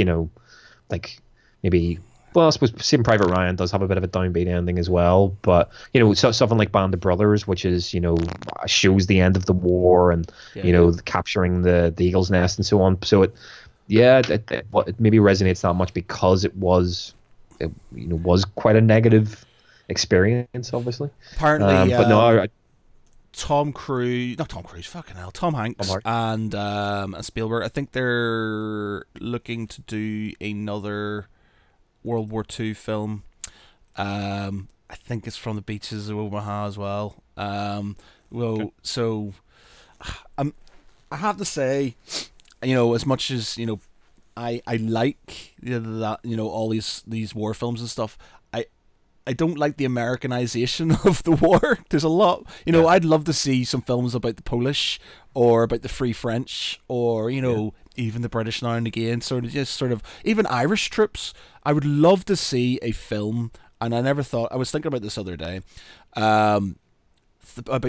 maybe, well, I suppose Saving Private Ryan does have a bit of a downbeat ending as well, but something like Band of Brothers, which is shows the end of the war and capturing the Eagle's Nest and so on. So it maybe resonates that much because it was quite a negative experience, obviously. Apparently, but no, Tom Hanks and Spielberg, I think they're looking to do another World War II film. I think it's from the beaches of Omaha as well. So I have to say, as much as I like that all these war films and stuff, I don't like the Americanization of the war. There's a lot, I'd love to see some films about the Polish or about the Free French or even the British now and again, sort of even Irish troops. I would love to see a film, and I was thinking about this other day, about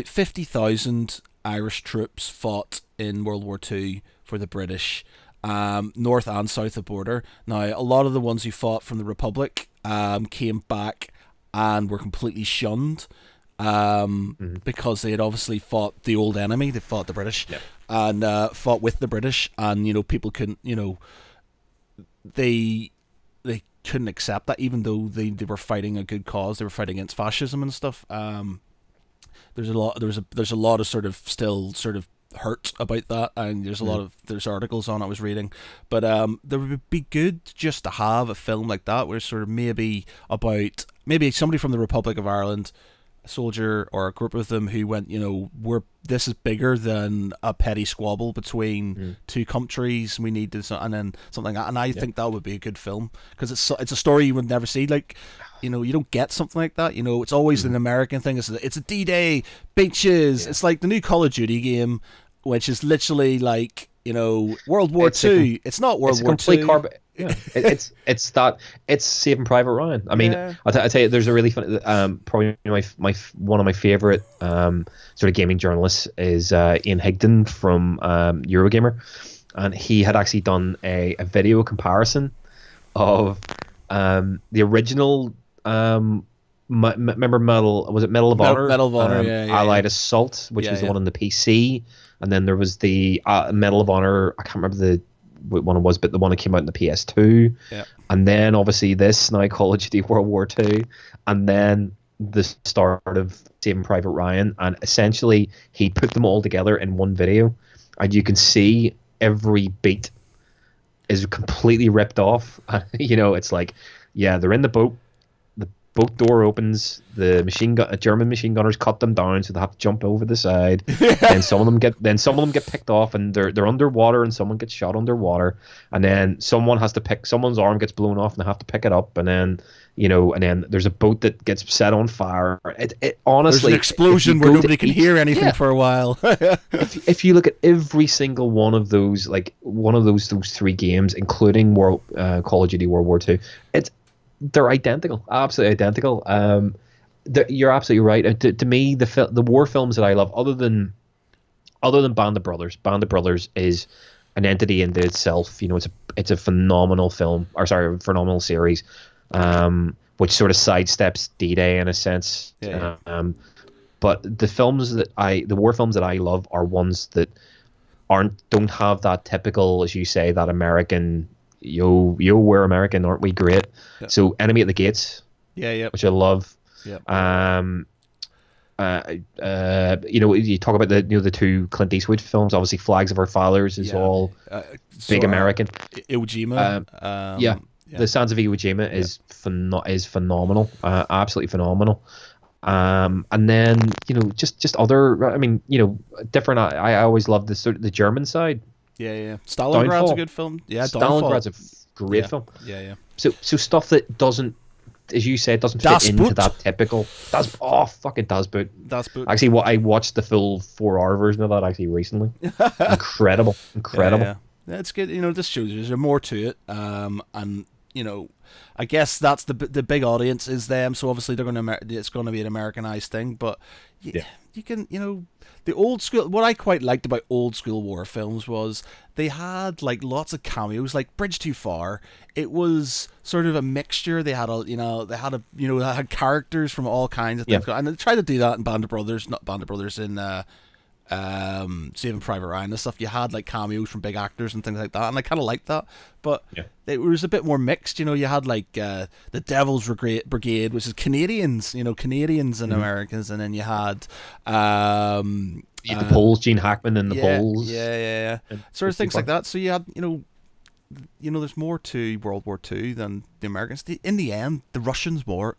50,000 Irish troops fought in World War II for the British, north and south of the border. Now, a lot of the ones who fought from the Republic came back and were completely shunned because they had obviously fought the old enemy. They fought the British and fought with the British, and people couldn't, they couldn't accept that, even though they were fighting a good cause. They were fighting against fascism and stuff. There's a lot of sort of still sort of hurt about that, and there's articles on it I was reading, but there would be good just to have a film like that where sort of maybe somebody from the Republic of Ireland, a soldier or a group of them who went, this is bigger than a petty squabble between two countries. We need this, and then something like that. And I think that would be a good film because it's a story you would never see. You don't get something like that. It's always an American thing. It's a D-Day, beaches. It's like the new Call of Duty game, which is literally World War II. It's not World War II. It's Saving Private Ryan. I mean, I tell you, there's a really funny, probably one of my favorite sort of gaming journalists is Ian Higdon from Eurogamer, and he had actually done a video comparison of the original. Remember Medal of Honor? Medal of Honor, Allied Assault, which was the one on the PC, and then there was the Medal of Honor. I can't remember what one it was, but the one that came out in the PS2. Yeah. And then obviously this now Call of Duty World War Two, and then the start of Saving Private Ryan, and essentially he put them all together in one video, and you can see every beat is completely ripped off. You know, it's like, yeah, they're in the boat. The boat door opens. The German machine gunners cut them down, so they have to jump over the side. Then some of them get picked off, and they're underwater, and someone gets shot underwater, and then someone's arm gets blown off, and they have to pick it up, and then and then there's a boat that gets set on fire. It honestly, there's an explosion where nobody can hear anything for a while. if you look at every single one of those, like one of those three games, including Call of Duty World War Two, they're identical, absolutely identical. You're absolutely right. To me, the war films that I love, other than Band of Brothers, Band of Brothers is an entity into itself. It's a phenomenal film, or sorry, phenomenal series, which sort of sidesteps D-Day in a sense. Yeah. But the war films that I love are ones that don't have that typical, as you say, that American, we're American, aren't we great? Yeah. So Enemy at the Gates, which I love. Yeah. You talk about the two Clint Eastwood films. Obviously, Flags of Our Fathers is all big American. Iwo Jima. The Sands of Iwo Jima is phenomenal, absolutely phenomenal. And then just other. I mean, different. I always love the German side. Yeah. Stalingrad's a good film. Yeah, Stalingrad's a great film. Yeah. So stuff that doesn't, as you said, doesn't fit into that typical. Fucking Das Boot. Actually, I watched the full 4-hour version of that actually recently. Incredible. Yeah, it's good. This shows there's more to it. And I guess that's the big audience is them. So obviously it's going to be an Americanized thing. But you can the old school. What I quite liked about old school war films was they had like lots of cameos, like Bridge Too Far. It was sort of a mixture. They had they had characters from all kinds of things, and they tried to do that in Band of Brothers, not Band of Brothers, in Saving Private Ryan and stuff. You had like cameos from big actors and things like that, and I kind of liked that. But it was a bit more mixed. You had like the Devil's Brigade, which is Canadians, Canadians and Americans, and then you had the Poles, Gene Hackman and the Poles, sort of things like that. So you had there's more to World War II than the Americans. In the end, the Russians won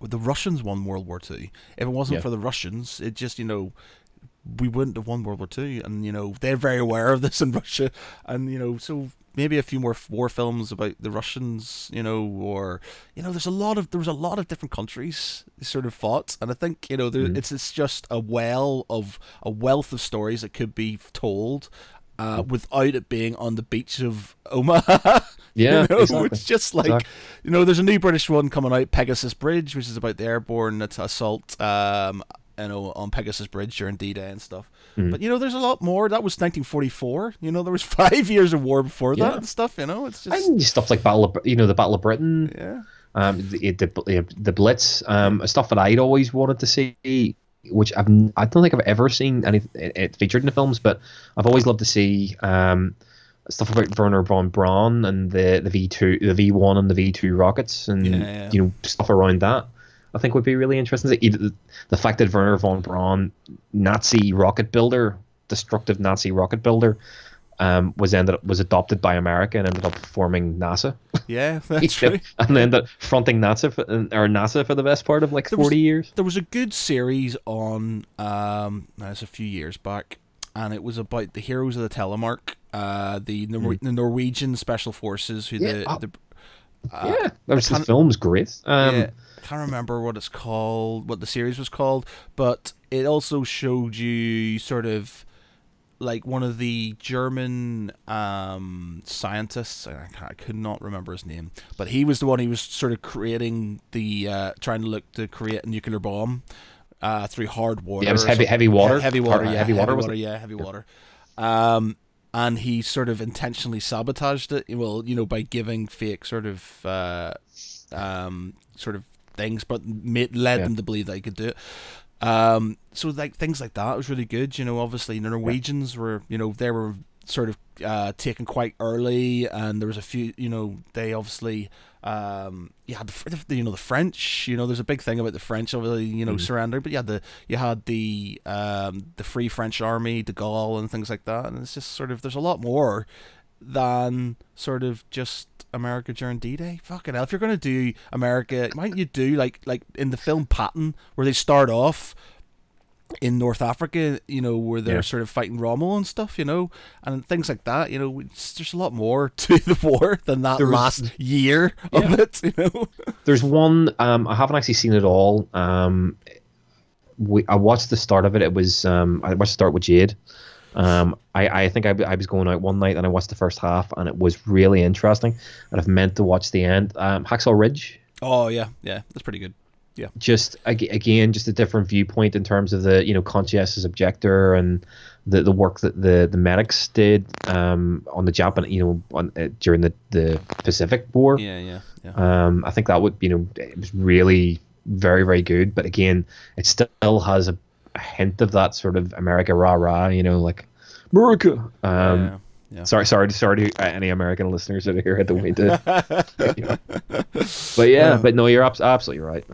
World War II. If it wasn't for the Russians, it just we wouldn't have won World War II, and they're very aware of this in Russia, and so maybe a few more war films about the Russians, or there was a lot of different countries sort of fought, and I think it's just a wealth of stories that could be told without it being on the beach of Omaha. Exactly. It's just like there's a new British one coming out, Pegasus Bridge, which is about the airborne assault on Pegasus Bridge during D-Day and stuff. But there's a lot more. That was 1944. There was 5 years of war before that and stuff. It's just and stuff like the Battle of Britain. The Blitz. Stuff that I'd always wanted to see, which I don't think I've ever seen it featured in the films, but I've always loved to see stuff about Werner von Braun and the V2, the V1 and the V2 rockets, and stuff around that. I think would be really interesting. The fact that Werner von Braun, Nazi rocket builder, destructive Nazi rocket builder, was adopted by America and ended up forming NASA. Yeah, that's true. And ended up fronting NASA for the best part of 40 years. There was a good series on it's a few years back, and it was about the heroes of the Telemark, the Norwegian special forces that was this film's great. I can't remember what the series was called, but it also showed you sort of like one of the German scientists. I could not remember his name, but he was the one. He was sort of creating trying to create a nuclear bomb through hard water. Yeah, it was heavy water. Heavy water. And he sort of intentionally sabotaged it. Well, by giving fake sort of things, but led them to believe that he could do it. So like things like that was really good. Obviously the Norwegians were, they were sort of taken quite early, and there was a few, they obviously you had the French, there's a big thing about the French obviously, surrendering, but you had the Free French Army, de Gaulle, and things like that, and it's just sort of, there's a lot more than sort of just America during D-Day. Fucking hell, if you're gonna do America, why don't you do like in the film Patton, where they start off in North Africa, where they're sort of fighting Rommel and stuff, and things like that. There's a lot more to the war than that last year of it. There's one. I haven't actually seen it all. I watched the start of it. It was I watched the start with Jade. I think I was going out one night and I watched the first half, and it was really interesting, and I've meant to watch the end. Hacksaw Ridge. Oh yeah, that's pretty good. Yeah. Just again, just a different viewpoint in terms of the conscientious objector and the work that the medics did on the Japan during the Pacific War. Yeah. I think that would it was really very, very good, but again, it still has a hint of that sort of America rah rah, like America. Yeah. Sorry to any American listeners that are here. I don't mean to. But no, you're absolutely right.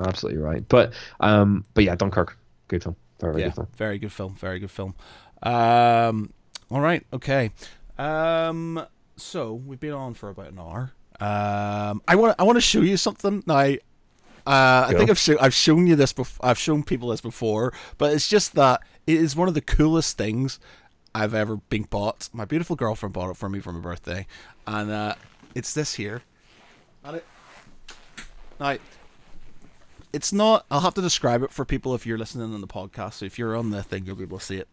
But yeah, Dunkirk, good film. Very good film. Very good film. Very good film. All right. Okay. So we've been on for about an hour. I want to show you something now. I think I've shown you this before. I've shown people this before, but it's just that it is one of the coolest things I've ever been bought. My beautiful girlfriend bought it for me for my birthday, and it's this here. Now, it's not. I'll have to describe it for people if you're listening on the podcast. So if you're on the thing, you'll be able to see it.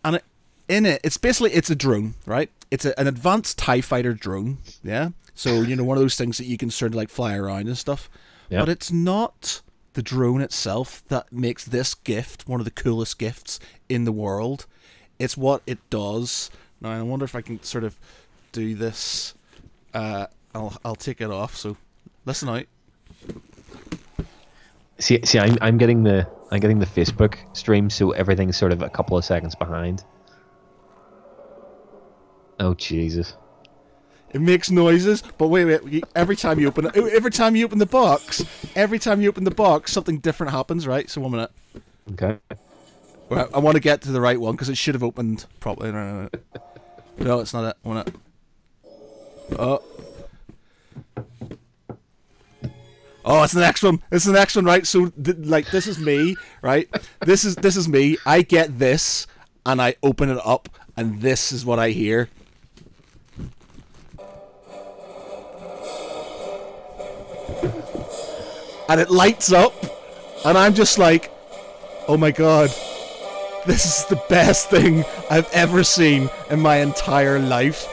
And it's a drone, right? It's an advanced TIE fighter drone. Yeah. So one of those things that you can sort of like fly around and stuff. Yep. But it's not the drone itself that makes this gift one of the coolest gifts in the world. It's what it does. Now, I wonder if I can sort of do this. I'll take it off. So, listen out. See, I'm getting the Facebook stream, so everything's sort of a couple of seconds behind. Oh Jesus! It makes noises, but wait. Every time you open the box, something different happens, right? So 1 minute. Okay. Well, I want to get to the right one because it should have opened properly. No, it's not it. I want it. Oh, it's the next one. It's the next one, right? So, this is me, right? This is me. I get this, and I open it up, and this is what I hear. And it lights up, and I'm just like, oh my god, this is the best thing I've ever seen in my entire life.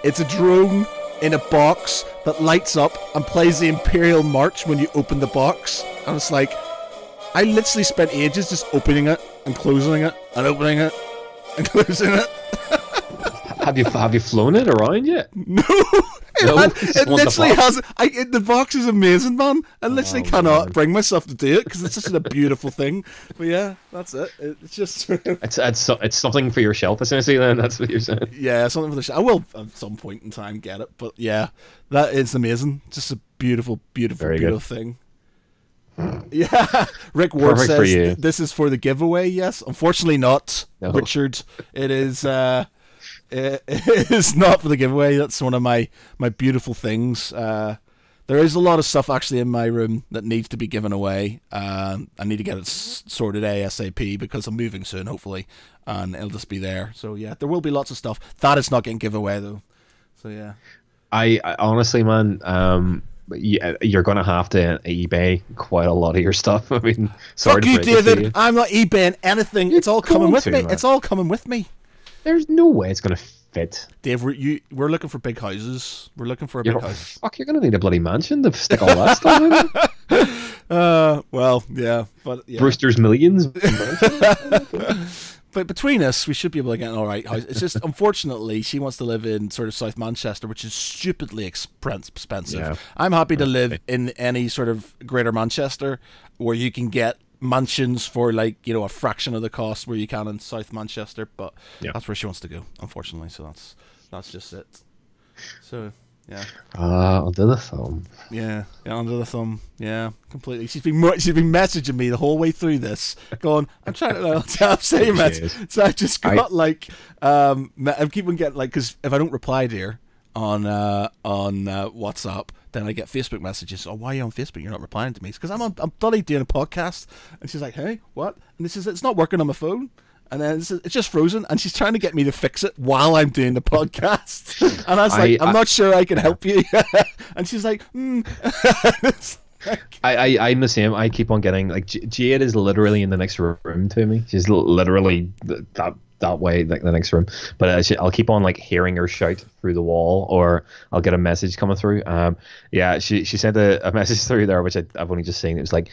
It's a drone in a box that lights up and plays the Imperial March when you open the box. And it's like, I literally spent ages just opening it and closing it and opening it and closing it. Have you flown it around yet? No. It literally has. The box is amazing, man. I literally cannot bring myself to do it because it's just a beautiful thing. But yeah, that's it. It's just. It's something for your shelf, essentially. Then that's what you're saying. Yeah, something for the shelf. I will at some point in time get it, but yeah, that is amazing. Just a beautiful, beautiful, Very beautiful good. thing. Yeah, Rick Ward Perfect says this is for the giveaway. Yes, unfortunately not, No. Richard. It is. It is not for the giveaway. That's one of my beautiful things. There is a lot of stuff actually in my room that needs to be given away. I need to get it sorted ASAP because I'm moving soon, hopefully, and it'll just be there. So yeah, there will be lots of stuff that is not getting given away though. So yeah, I honestly, man, you're gonna have to eBay quite a lot of your stuff. I mean, sorry fuck to you, break it to David. you. I'm not eBaying anything. It's all coming with me. man. It's all coming with me. There's no way it's gonna fit. Dave, we're looking for big houses. We're looking for a big house. Fuck, you're gonna need a bloody mansion to stick all that stuff in. Well, yeah, but yeah. Brewster's Millions. But between us, we should be able to get an alright house. It's just, unfortunately, she wants to live in sort of South Manchester, which is stupidly expensive. Yeah. I'm happy to live in any sort of Greater Manchester where you can get mansions for like a fraction of the cost where you can in South Manchester, but Yeah. that's where she wants to go, unfortunately. So that's just it. So yeah. Under the thumb. Yeah, under the thumb. Yeah, completely. She's been messaging me the whole way through this, going, "I'm trying to say, mate." So I just got I keep on getting like, because if I don't reply to her on WhatsApp, then I get Facebook messages. Oh, why are you on Facebook? You're not replying to me. It's because I'm bloody doing a podcast, and she's like, "Hey, what?" And it's not working on my phone. And then it's just frozen, and she's trying to get me to fix it while I'm doing the podcast. And I was like, I'm not sure I can help you. And she's like, I'm the same. I keep on getting, like, Jade is literally in the next room to me. She's literally that way, like the next room. But I'll keep on like hearing her shout through the wall, or I'll get a message coming through. She sent a message through there, which I've only just seen. It was like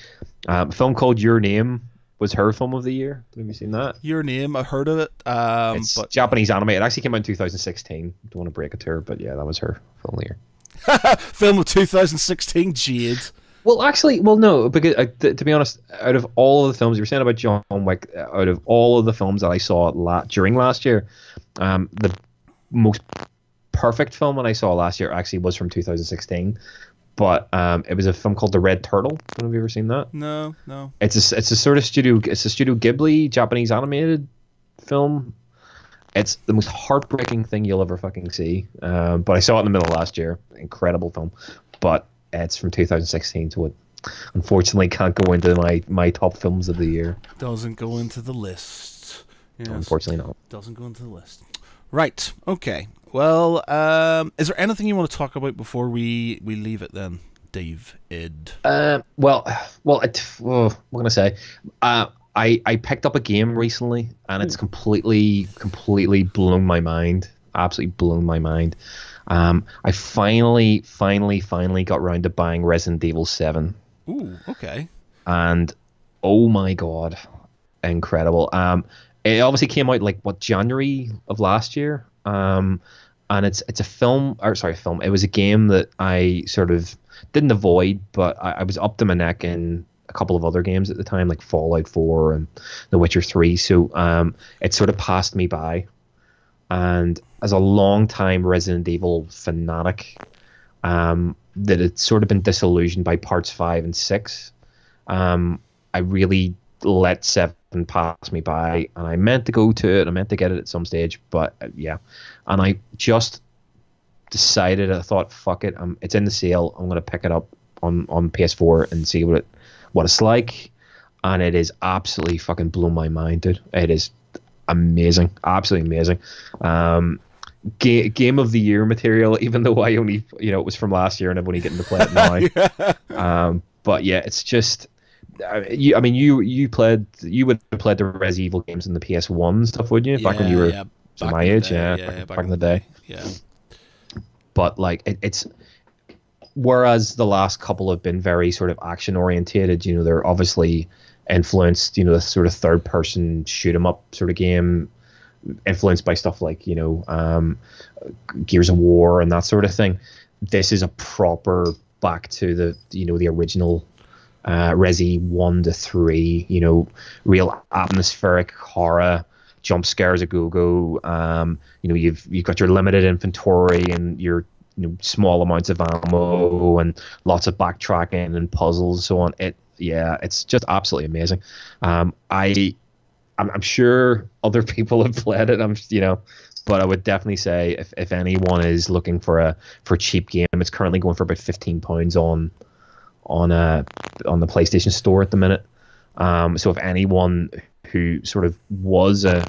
a film called Your Name was her film of the year. Have you seen that? Your Name, I heard of it. It's Japanese anime. It actually came out in 2016. Don't want to break it to her, but yeah, that was her film of the year. Film of 2016, Jade. Well, actually, no, because to be honest, out of all of the films you were saying about John Wick, out of all of the films that I saw during last year, the most perfect film that I saw last year actually was from 2016. But it was a film called The Red Turtle. Have you ever seen that? No. It's a sort of Studio Ghibli Japanese animated film. It's the most heartbreaking thing you'll ever fucking see. But I saw it in the middle of last year. Incredible film. But it's from 2016, so it unfortunately can't go into my top films of the year. Doesn't go into the list. Yes. Unfortunately not. Doesn't go into the list. Right. Okay. Well, is there anything you want to talk about before we leave it then, Dave? What can I say? I picked up a game recently, and it's completely blown my mind. Absolutely blown my mind. I finally got around to buying Resident Evil 7. Ooh, okay. And oh my god, incredible. It obviously came out January of last year. And it's a film. It was a game that I sort of didn't avoid, but I was up to my neck in a couple of other games at the time, like Fallout 4 and The Witcher 3. So it sort of passed me by. And as a long-time Resident Evil fanatic, that had sort of been disillusioned by parts 5 and 6, I really let 7 pass me by, and I meant to go to it. I meant to get it at some stage, but yeah. And I just decided, I thought, fuck it, it's in the sale. I'm going to pick it up on PS4 and see what it's like. And it is absolutely fucking blown my mind, dude. It is amazing, absolutely amazing. Game of the year material, even though I only, it was from last year and I'm only getting to play it now. But yeah, it's just, you would have played the Res Evil games in the PS1 stuff, wouldn't you? Back when you were my age, back in the day. Yeah. But like it's, whereas the last couple have been very sort of action orientated, they're obviously influenced, the sort of third person shoot 'em up sort of game, influenced by stuff like Gears of War and that sort of thing. This is a proper back to the original Resi 1 to 3, real atmospheric horror, jump scares a go-go. You've got your limited inventory and your small amounts of ammo and lots of backtracking and puzzles and so on. It's just absolutely amazing. I'm sure other people have played it. But I would definitely say if anyone is looking for a cheap game, it's currently going for about £15 on the PlayStation Store at the minute. So if anyone who sort of was a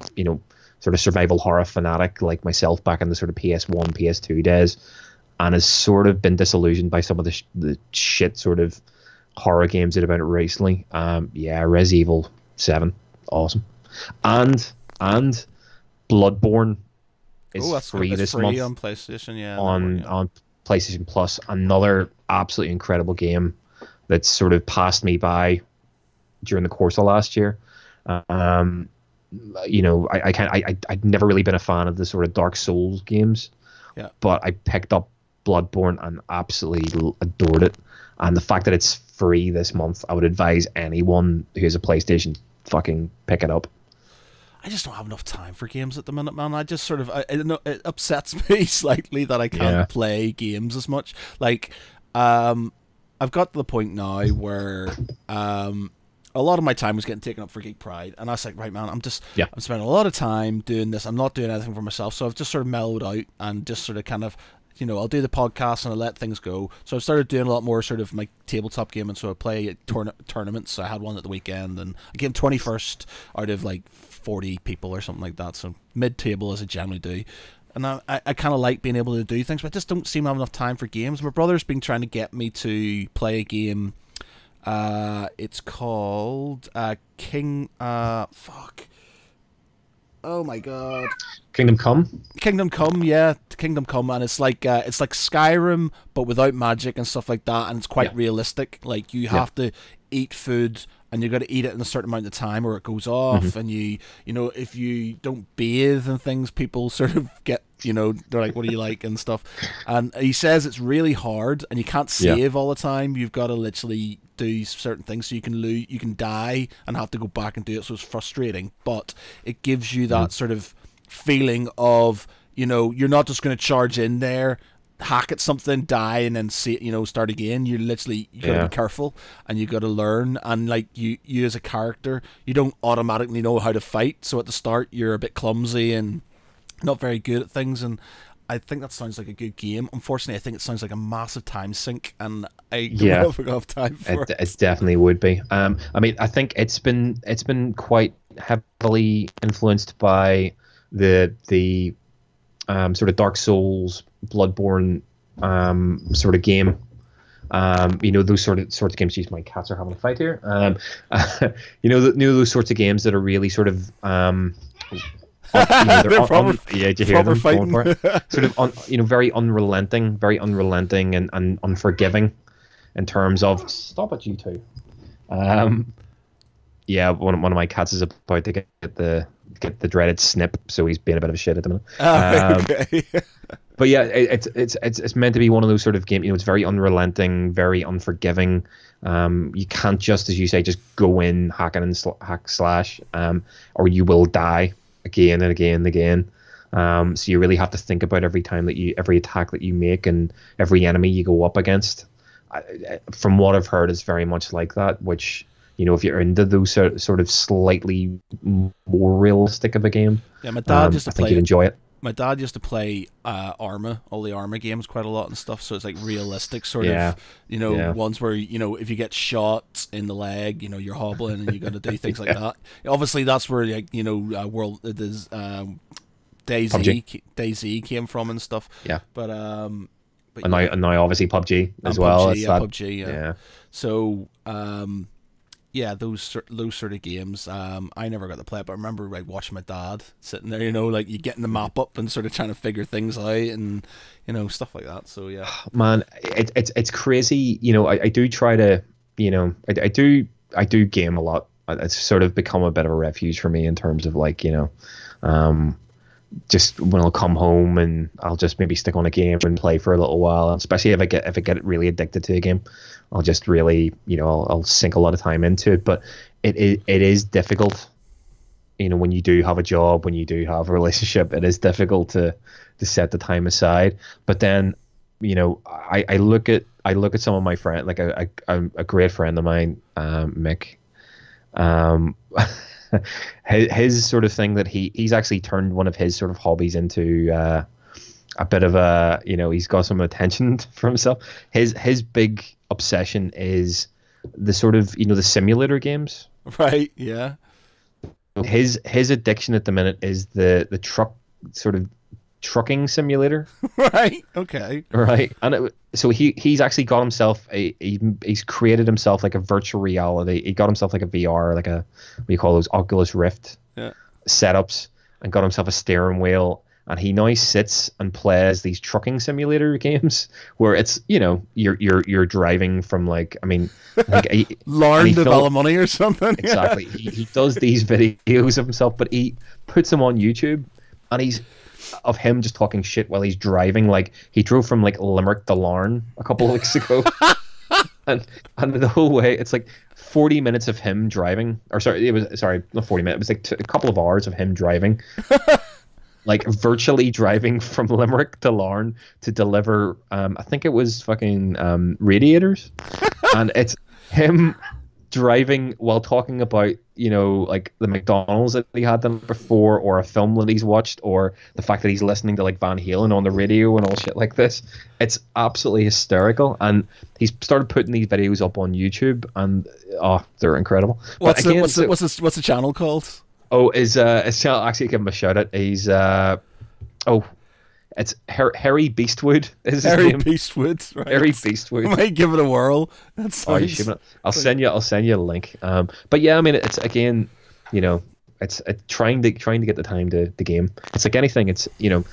sort of survival horror fanatic like myself back in the sort of PS1, PS2 days, and has sort of been disillusioned by some of the shit sort of horror games that have been out recently, Res Evil 7, awesome. And Bloodborne is free this month on PlayStation, on PlayStation Plus. Another absolutely incredible game that's sort of passed me by during the course of last year. I'd never really been a fan of the sort of Dark Souls games, but I picked up Bloodborne and absolutely adored it. And the fact that it's free this month, I would advise anyone who has a PlayStation fucking pick it up. I just don't have enough time for games at the minute, man. I just sort of, I don't know, it upsets me slightly that I can't play games as much. Like, I've got to the point now where a lot of my time was getting taken up for Geek Pride, and I was like, right, man, I'm spending a lot of time doing this. I'm not doing anything for myself, so I've just sort of mellowed out and just sort of kind of, I'll do the podcast and I'll let things go. So I've started doing a lot more sort of my tabletop gaming. So I play at tournaments. So I had one at the weekend, and I came 21st out of like 40 people or something like that. So mid-table as I generally do. And I kind of like being able to do things, but I just don't seem to have enough time for games. My brother's been trying to get me to play a game. It's called Oh my god. Kingdom Come? Kingdom Come, yeah. Kingdom Come, and it's like Skyrim but without magic and stuff like that, and it's quite realistic. Like you have to eat food, and you got to eat it in a certain amount of time or it goes off, and if you don't bathe and things, people sort of get, they're like, what do you like and stuff. And he says it's really hard and you can't save all the time. You've got to literally do certain things, so you can die and have to go back and do it, so it's frustrating, but it gives you that sort of feeling of, you're not just going to charge in there, hack at something, die, and then start again. You gotta be careful, and you gotta learn, and like you as a character, you don't automatically know how to fight, so at the start you're a bit clumsy and not very good at things. And I think that sounds like a good game. Unfortunately, I think it sounds like a massive time sink, and I don't know if I have time for it. It definitely would be. I mean, I think it's been quite heavily influenced by the sort of Dark Souls, Bloodborne sort of game. Those sorts of games. Geez, my cats are having a fight here. Those sorts of games that are really sort of they're on the edge. You hear them going for it. Sort of very unrelenting and unforgiving in terms of, stop it, you two. One of my cats is about to get the dreaded snip, so he's being a bit of a shit at the minute. Okay. But yeah, it's meant to be one of those sort of games. It's very unrelenting, very unforgiving. You can't just, as you say, just go in hacking and hack slash, or you will die again and again and again. So you really have to think about every attack that you make and every enemy you go up against. From what I've heard, it's very much like that. Which, if you're into those sort of slightly more realistic of a game, my dad used to I think you'd enjoy it. My dad used to play Arma, all the Arma games, quite a lot and stuff. So it's like realistic sort of, ones where, if you get shot in the leg, you're hobbling and you got to do things like that. Obviously, that's where DayZ came from and stuff. Yeah. But now obviously PUBG as well. PUBG. Yeah. So those sort of games. I never got to play it, but I remember like watching my dad sitting there, like you getting the map up and sort of trying to figure things out and stuff like that. So yeah, man, it's crazy. I do try to, I do game a lot. It's sort of become a bit of a refuge for me in terms of like, just when I'll come home and I'll just maybe stick on a game and play for a little while, especially if I get really addicted to a game, I'll just really, I'll sink a lot of time into it. But it is difficult, when you do have a job, when you do have a relationship, it is difficult to set the time aside. But then, I look at some of my friends, like a great friend of mine, Mick. His sort of thing that he's actually turned one of his sort of hobbies into a bit of a, he's got some attention for himself. His big obsession is the sort of, the simulator games. Right. Yeah. His addiction at the minute is the trucking simulator. Right. Okay. Right. And so he's actually got himself he's created himself like a virtual reality. He got himself like a VR, like a, what do you call those, Oculus Rift setups, and got himself a steering wheel. And he now sits and plays these trucking simulator games where it's, you're driving from like, I mean, like Lauren to Ballymoney or something. Exactly. He does these videos of himself, but he puts them on YouTube, and he's of him just talking shit while he's driving. Like he drove from like Limerick to Larne a couple of weeks ago, and the whole way it's like 40 minutes of him driving, or sorry, not 40 minutes. It was like a couple of hours of him driving, like virtually driving from Limerick to Larne to deliver. I think it was fucking radiators, and it's him driving while talking about, you know, like the McDonald's that he had them before, or a film that he's watched, or the fact that he's listening to like Van Halen on the radio and all shit like this. It's absolutely hysterical, and he's started putting these videos up on YouTube, and they're incredible. What's the channel called? Oh, his channel, actually give him a shout out. He's it's Harry Beastwood is his Harry name. Beastwood, right? Harry Beastwood. I might give it a whirl. That sounds... I'll send you a link. But yeah, I mean, it's again, you know, it's trying to get the time to game. It's like anything. It's, you know,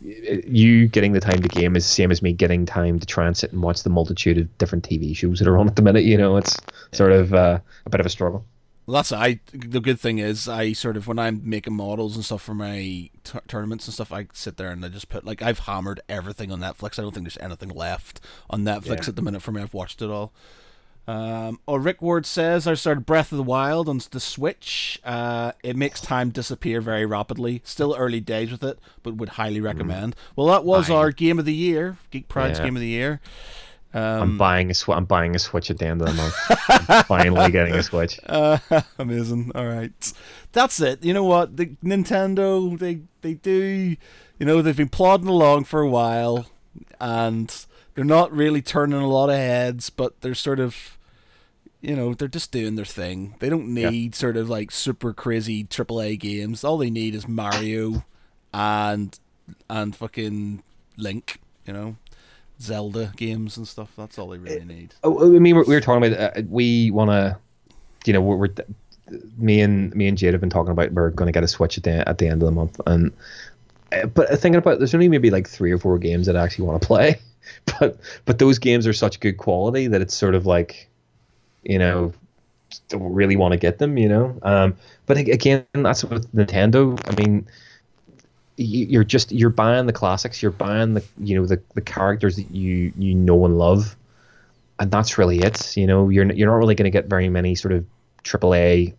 you getting the time to game is the same as me getting time to try and sit and watch the multitude of different TV shows that are on at the minute. You know, it's sort of a bit of a struggle. Well, the good thing is I sort of, when I'm making models and stuff for my tournaments and stuff, I sit there and I just put, like, I've hammered everything on Netflix. I don't think there's anything left on Netflix at the minute for me. I've watched it all. Rick Ward says, I started Breath of the Wild on the Switch. It makes time disappear very rapidly. Still early days with it, but would highly recommend. Well, that was our Game of the Year, Geek Pride's Game of the Year. I'm buying a Switch at the end of the month. I'm finally getting a Switch. Amazing. All right, that's it. You know what? The Nintendo, they do. You know, they've been plodding along for a while, and they're not really turning a lot of heads, but they're sort of, you know, they're just doing their thing. They don't need sort of like super crazy AAA games. All they need is Mario and fucking Link. You know. Zelda games and stuff. That's all they really need. Oh, I mean, we were talking about we want to, you know, me and Jade have been talking about we're going to get a Switch at the end of the month, and but thinking about there's only maybe like 3 or 4 games that I actually want to play, but those games are such good quality that it's sort of like, you know, don't really want to get them, you know. But again, that's with Nintendo. I mean, you're buying the classics, you're buying the characters that you know and love, and that's really it. You know, you're not really going to get very many sort of AAA,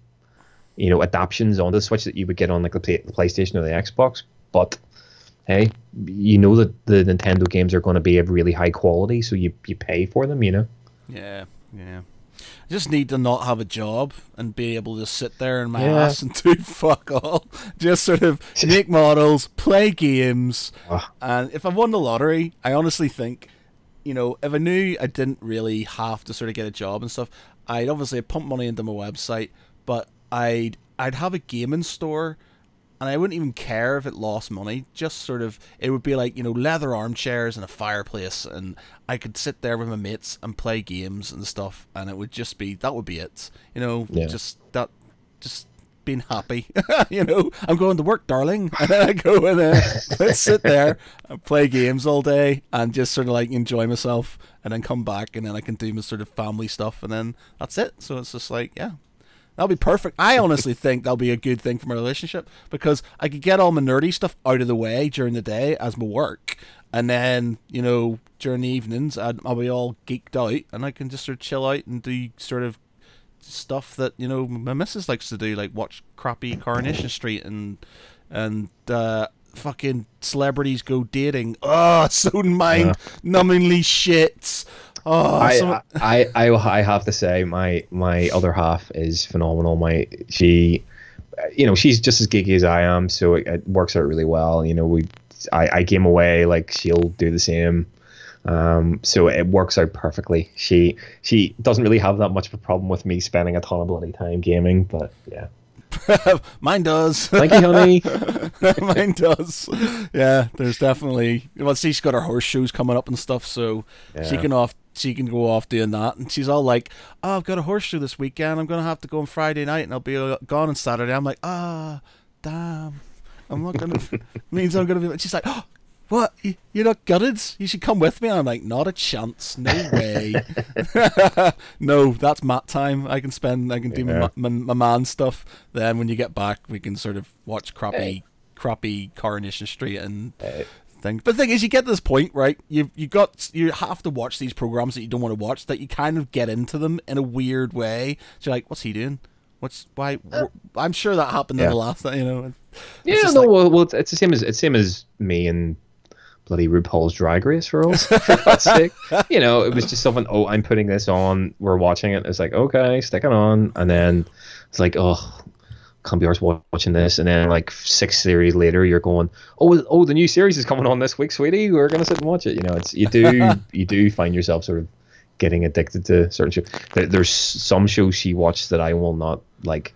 you know, adaptions on the Switch that you would get on like the PlayStation or the Xbox. But hey, you know that the Nintendo games are going to be of really high quality, so you pay for them, you know. Yeah. I just need to not have a job and be able to sit there in my ass and do fuck all. Just sort of make models, play games. And if I won the lottery, I honestly think, you know, if I knew I didn't really have to sort of get a job and stuff, I'd obviously pump money into my website, but I'd have a gaming store, and I wouldn't even care if it lost money. Just sort of, it would be like, you know, leather armchairs and a fireplace, and I could sit there with my mates and play games and stuff, and it would just be, that would be it. You know, just being happy. You know, I'm going to work, darling. And then I go and let's sit there and play games all day and just sort of like enjoy myself, and then come back, and then I can do my sort of family stuff, and then that's it. So it's just like, yeah. That'll be perfect. I honestly think that'll be a good thing for my relationship, because I could get all my nerdy stuff out of the way during the day as my work, and then, you know, during the evenings I'll be all geeked out, and I can just sort of chill out and do sort of stuff that, you know, my missus likes to do, like watch crappy Coronation Street and fucking celebrities go dating. Oh, so mind-numbingly shit. Oh, I have to say my other half is phenomenal. She's just as geeky as I am, so it works out really well. You know, I game away, like she'll do the same. So it works out perfectly. She doesn't really have that much of a problem with me spending a ton of bloody time gaming, but yeah. Mine does. Thank you, honey. Mine does. Yeah, there's definitely. Well, she's got her horseshoes coming up and stuff, so she can go off doing that. And she's all like, "Oh, I've got a horseshoe this weekend. I'm gonna have to go on Friday night, and I'll be gone on Saturday." I'm like, damn. I'm not gonna. Means I'm gonna be. She's like, "Oh, what? You're not gutted? You should come with me." And I'm like, not a chance. No way. No, that's mat time. I can crappy Coronation Street and things. But the thing is, you get to this point, right? You have to watch these programs that you don't want to watch, that you kind of get into them in a weird way. So you're like, what's he doing? Why? I'm sure that happened in the last, you know. Yeah, no, like, well, it's the same as me and bloody RuPaul's Drag Race rules. For God's sake, you know, it was just something. Oh, I'm putting this on. We're watching it. It's like, okay, stick it on, and then it's like, oh, can't be arsed watching this. And then like 6 series later, you're going, oh, the new series is coming on this week, sweetie. We're gonna sit and watch it. You know, it's you do find yourself sort of getting addicted to certain shows. There's some shows she watched that I will not like.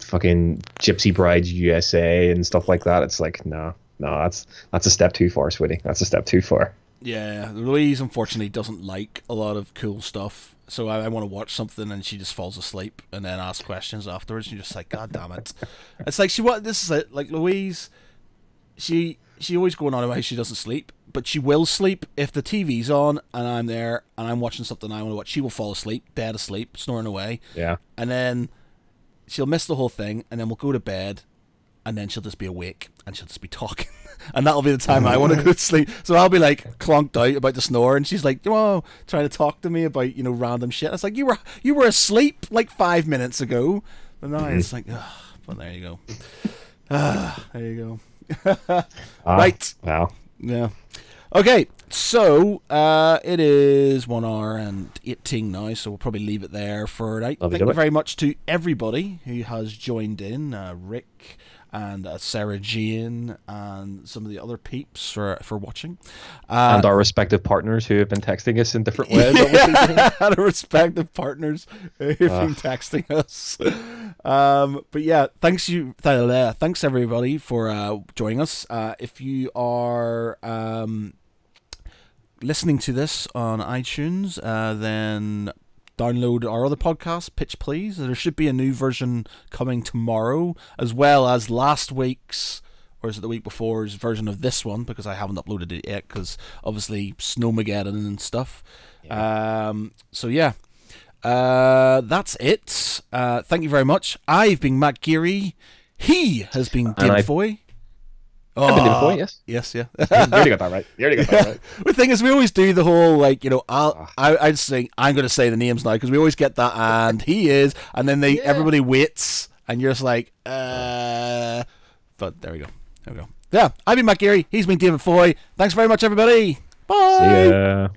Fucking Gypsy Brides USA and stuff like that. It's like, no, that's a step too far, sweetie. That's a step too far. Yeah, Louise unfortunately doesn't like a lot of cool stuff, so I want to watch something and she just falls asleep and then asks questions afterwards. And you're just like, God damn it! It's like this is it. Like Louise, she always going on about how she doesn't sleep, but she will sleep if the TV's on and I'm there and I'm watching something I want to watch. She will fall asleep, dead asleep, snoring away. Yeah, and then she'll miss the whole thing, and then we'll go to bed, and then she'll just be awake, and she'll just be talking. And that'll be the time I want to go to sleep. So I'll be like clonked out about to snore, and she's like, "Whoa," trying to talk to me about, you know, random shit. It's like, you were asleep like 5 minutes ago. But now it's like, but there you go. There you go. Right. Wow. Yeah. Okay, so it is 1 hour and 18 now, so we'll probably leave it there for tonight. Thank you very much to everybody who has joined in, Rick and Sarah Jane and some of the other peeps for watching. And our respective partners who have been texting us in different ways. Yeah, and our respective partners who have been texting us. But yeah, thanks everybody for joining us. If you are listening to this on iTunes, then download our other podcast, Pitch Please. There should be a new version coming tomorrow, as well as last week's, or is it the week before's version of this one, because I haven't uploaded it yet, because obviously Snowmageddon and stuff. Yeah. So yeah, that's it. Thank you very much. I've been Matt Geary. He has been David Foy. I've been David Foy, yes. Yes, yeah. You already got that right. The thing is, we always do the whole, like, you know, I'd say, I'm going to say the names now, because we always get that, and he is, and then everybody waits, and you're just like, but there we go. There we go. Yeah, I've been Matt Geary. He's been David Foy. Thanks very much, everybody. Bye. See ya.